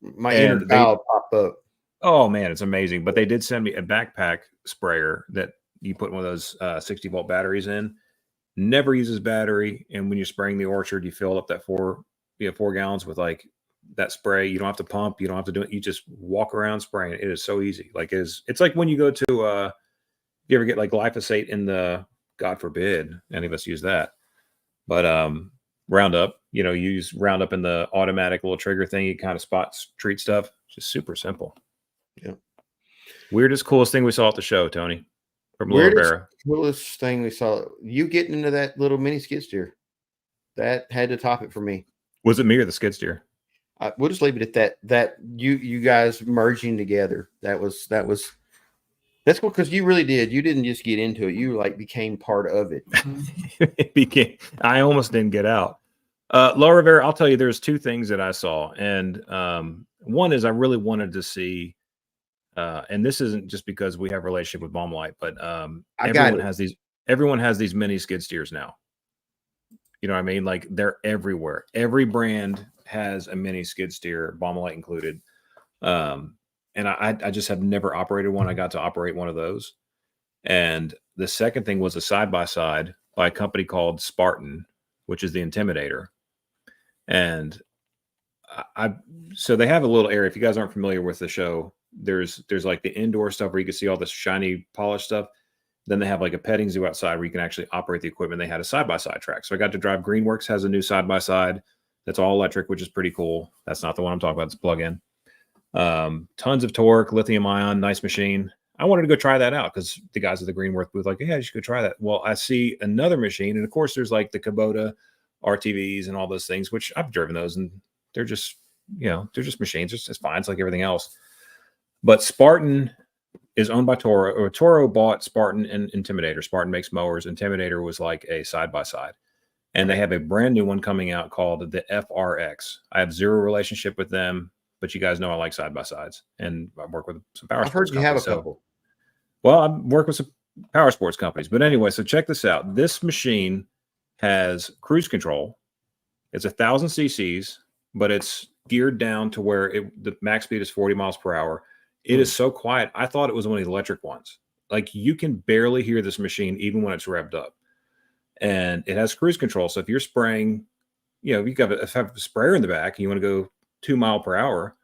My inner child popped up. Oh man, it's amazing. But they did send me a backpack sprayer that you put one of those 60 volt batteries in. Never uses battery, and when you're spraying the orchard, you fill up that 4 gallons with like that spray. You don't have to pump. You don't have to do it. You just walk around spraying. It is so easy. Like it's like when you go to you ever get like glyphosate in the, God forbid any of us use that, but Roundup, you use Roundup in the automatic little trigger thing. You kind of treat stuff. Just super simple. Yeah. Weirdest, coolest thing we saw at the show, Tony, from Laura. Coolest thing we saw, you getting into that little mini skid steer. That had to top it for me. Was it me or the skid steer? We'll just leave it at that. That you guys merging together. That's cool, because you really did. You didn't just get into it. You like became part of it. I almost didn't get out. Laura Rivera, I'll tell you, there's 2 things that I saw. And one is I really wanted to see, and this isn't just because we have a relationship with Baumlight, but everyone has these mini skid steers now. You know what I mean? Like, they're everywhere. Every brand has a mini skid steer, Baumlight included. And I just have never operated one. I got to operate one of those. And the second thing was a side-by-side by a company called Spartan, which is the Intimidator. And so they have a little area. If you guys aren't familiar with the show, there's like the indoor stuff where you can see all this shiny polished stuff. Then they have like a petting zoo outside where you can actually operate the equipment. They had a side-by-side track. So I got to drive. Greenworks has a new side-by-side that's all electric, which is pretty cool. That's not the one I'm talking about. It's plug-in. Tons of torque, lithium ion, nice machine. I wanted to go try that out because the guys at the Greenworth booth like, yeah, you should go try that. Well, I see another machine, and of course there's like the Kubota RTVs and all those things, which I've driven those, and they're just, they're just machines. It's fine. It's like everything else. But Spartan is owned by Toro, or Toro bought Spartan and Intimidator. Spartan makes mowers. Intimidator was like a side-by-side. And they have a brand new one coming out called the FRX. I have zero relationship with them, but you guys know I like side-by-sides. And I work with some power sports companies. I've heard you have a couple. Well, I work with some power sports companies. But anyway, so check this out. This machine has cruise control. It's 1,000 cc's, but it's geared down to where the max speed is 40 miles per hour. It is so quiet. I thought it was one of the electric ones. Like, you can barely hear this machine even when it's revved up. And it has cruise control. So if you're spraying, you have a sprayer in the back and you want to go 2 miles per hour,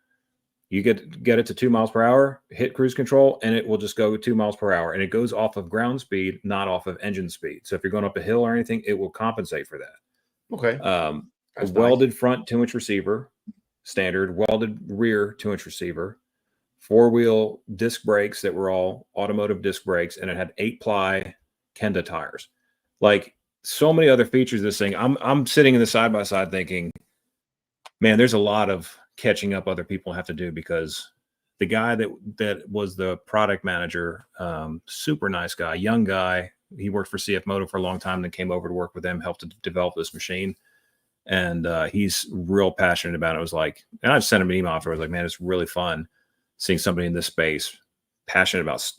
You get it to 2 miles per hour, hit cruise control, and it will just go 2 miles per hour. And it goes off of ground speed, not off of engine speed. So if you're going up a hill or anything, it will compensate for that. Okay. A That's welded nice. front 2-inch receiver, standard, welded rear 2-inch receiver, 4-wheel disc brakes that were all automotive disc brakes, and it had 8-ply Kenda tires. Like so many other features of this thing. I'm sitting in the side by side thinking, man, there's a lot of catching up other people have to do, because the guy that was the product manager, super nice guy, young guy. He worked for CF Moto for a long time, then came over to work with them, helped to develop this machine. And he's real passionate about it. It was like, and I sent him an email after. I was like, man, it's really fun seeing somebody in this space passionate about,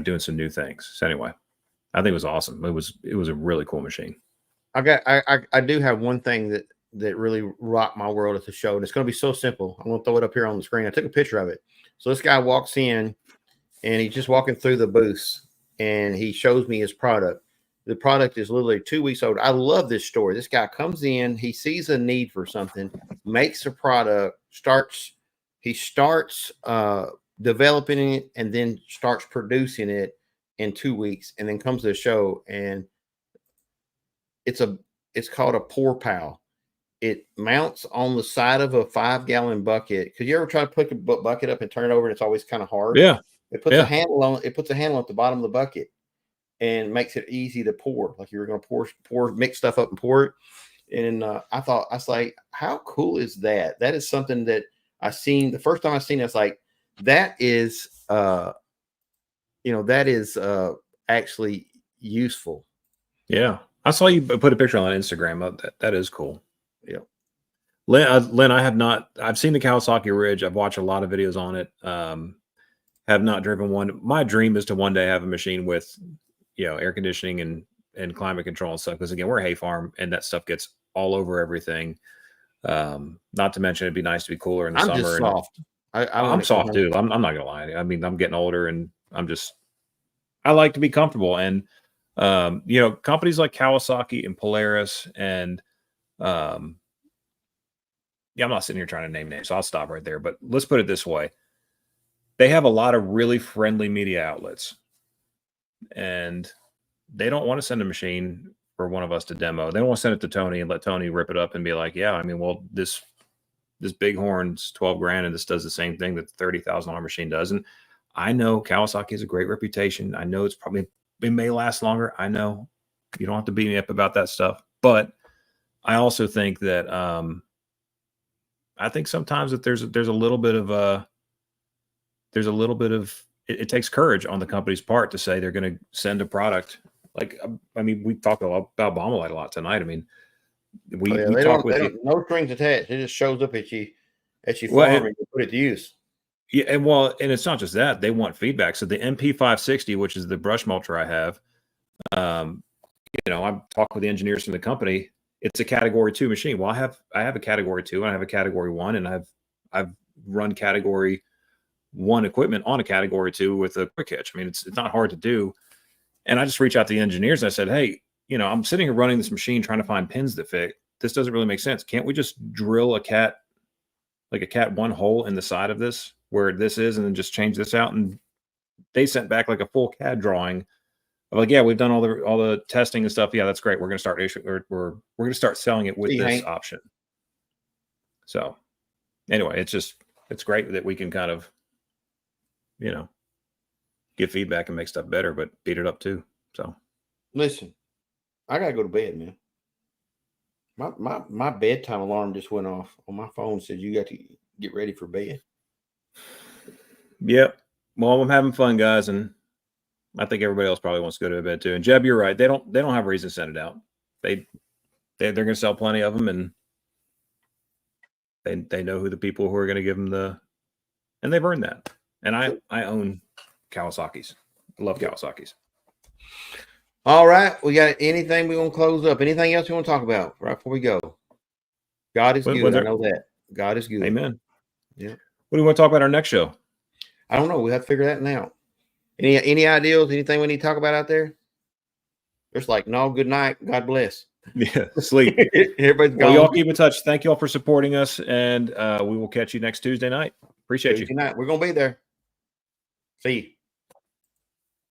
doing some new things. So anyway, I think it was awesome. It was a really cool machine. I do have one thing that really rocked my world at the show, and it's going to be so simple. I'm going to throw it up here on the screen. I took a picture of it. So this guy walks in, and he's just walking through the booths, and he shows me his product. The product is literally 2 weeks old. I love this story. This guy comes in, he sees a need for something, makes a product, starts developing it, and then starts producing it in 2 weeks, and then comes to the show, and it's called a Pour Pal. It mounts on the side of a 5-gallon bucket. Because you ever try to put a bucket up and turn it over, and it's always kind of hard. Yeah. It puts a handle on. It puts a handle at the bottom of the bucket, and makes it easy to pour. Like you were going to mix stuff up and pour it. And I was like, how cool is that? That is something that I seen the first time I seen it. It's like, that is, actually useful. Yeah. I saw you put a picture on Instagram of that. That is cool. Yeah. Lynn, I've seen the Kawasaki Ridge. I've watched a lot of videos on it. Have not driven one. My dream is to one day have a machine with, air conditioning and climate control and stuff. Because again, we're a hay farm, and that stuff gets all over everything. Not to mention, it'd be nice to be cooler in the summer. Just soft. I'm soft too. I'm not gonna lie. I mean, I'm getting older, and I like to be comfortable. And companies like Kawasaki and Polaris, and I'm not sitting here trying to name names, so I'll stop right there. But let's put it this way: they have a lot of really friendly media outlets, and they don't want to send a machine for one of us to demo. They don't want to send it to Tony and let Tony rip it up and be like, yeah, I mean, well, this Bighorn's $12,000, and this does the same thing that the $30,000 machine does. And I know Kawasaki has a great reputation. I know it may last longer. I know you don't have to beat me up about that stuff, but I also think that I think sometimes that there's a little bit of it takes courage on the company's part to say they're going to send a product. Like, I mean, we talked about Baumolite a lot tonight. I mean, we talk with no strings attached. It just shows up at you Well, farm, and you put it to use. Yeah, and it's not just that. They want feedback. So the MP560, which is the brush mulcher I have, I'm talking with the engineers from the company. It's a category 2 machine. Well, I have a category 2, and I have a category 1, and I've run category 1 equipment on a category 2 with a quick hitch. I mean, it's not hard to do. And I just reached out to the engineers, and I said, hey, I'm sitting here running this machine trying to find pins that fit. This doesn't really make sense. Can't we just drill a Cat 1 hole in the side of this where this is, and then just change this out? And they sent back like a full CAD drawing of like, yeah, we've done all the testing and stuff. Yeah, that's great. We're going to start we're going to start selling it with this option. So anyway, it's great that we can kind of, give feedback and make stuff better, but beat it up too. So listen, I gotta go to bed, man. My bedtime alarm just went off on my phone. Said you got to get ready for bed. Yep. Well, I'm having fun, guys, and I think everybody else probably wants to go to bed too. And Jeb, you're right. They don't have a reason to send it out. They're going to sell plenty of them, and they know who the people who are going to give them and they've earned that. And I own Kawasaki's. I love Kawasaki's. All right. We got anything we want to close up? Anything else you want to talk about right before we go? God is good. I know that. God is good. Amen. Yeah. What do you want to talk about our next show? I don't know. We have to figure that out. Any ideas? Anything we need to talk about out there? There's like, no, good night. God bless. Yeah. Sleep. Everybody's gone. Well, y'all keep in touch. Thank you all for supporting us. And we will catch you next Tuesday night. Appreciate Tuesday you. night. We're gonna be there. See you.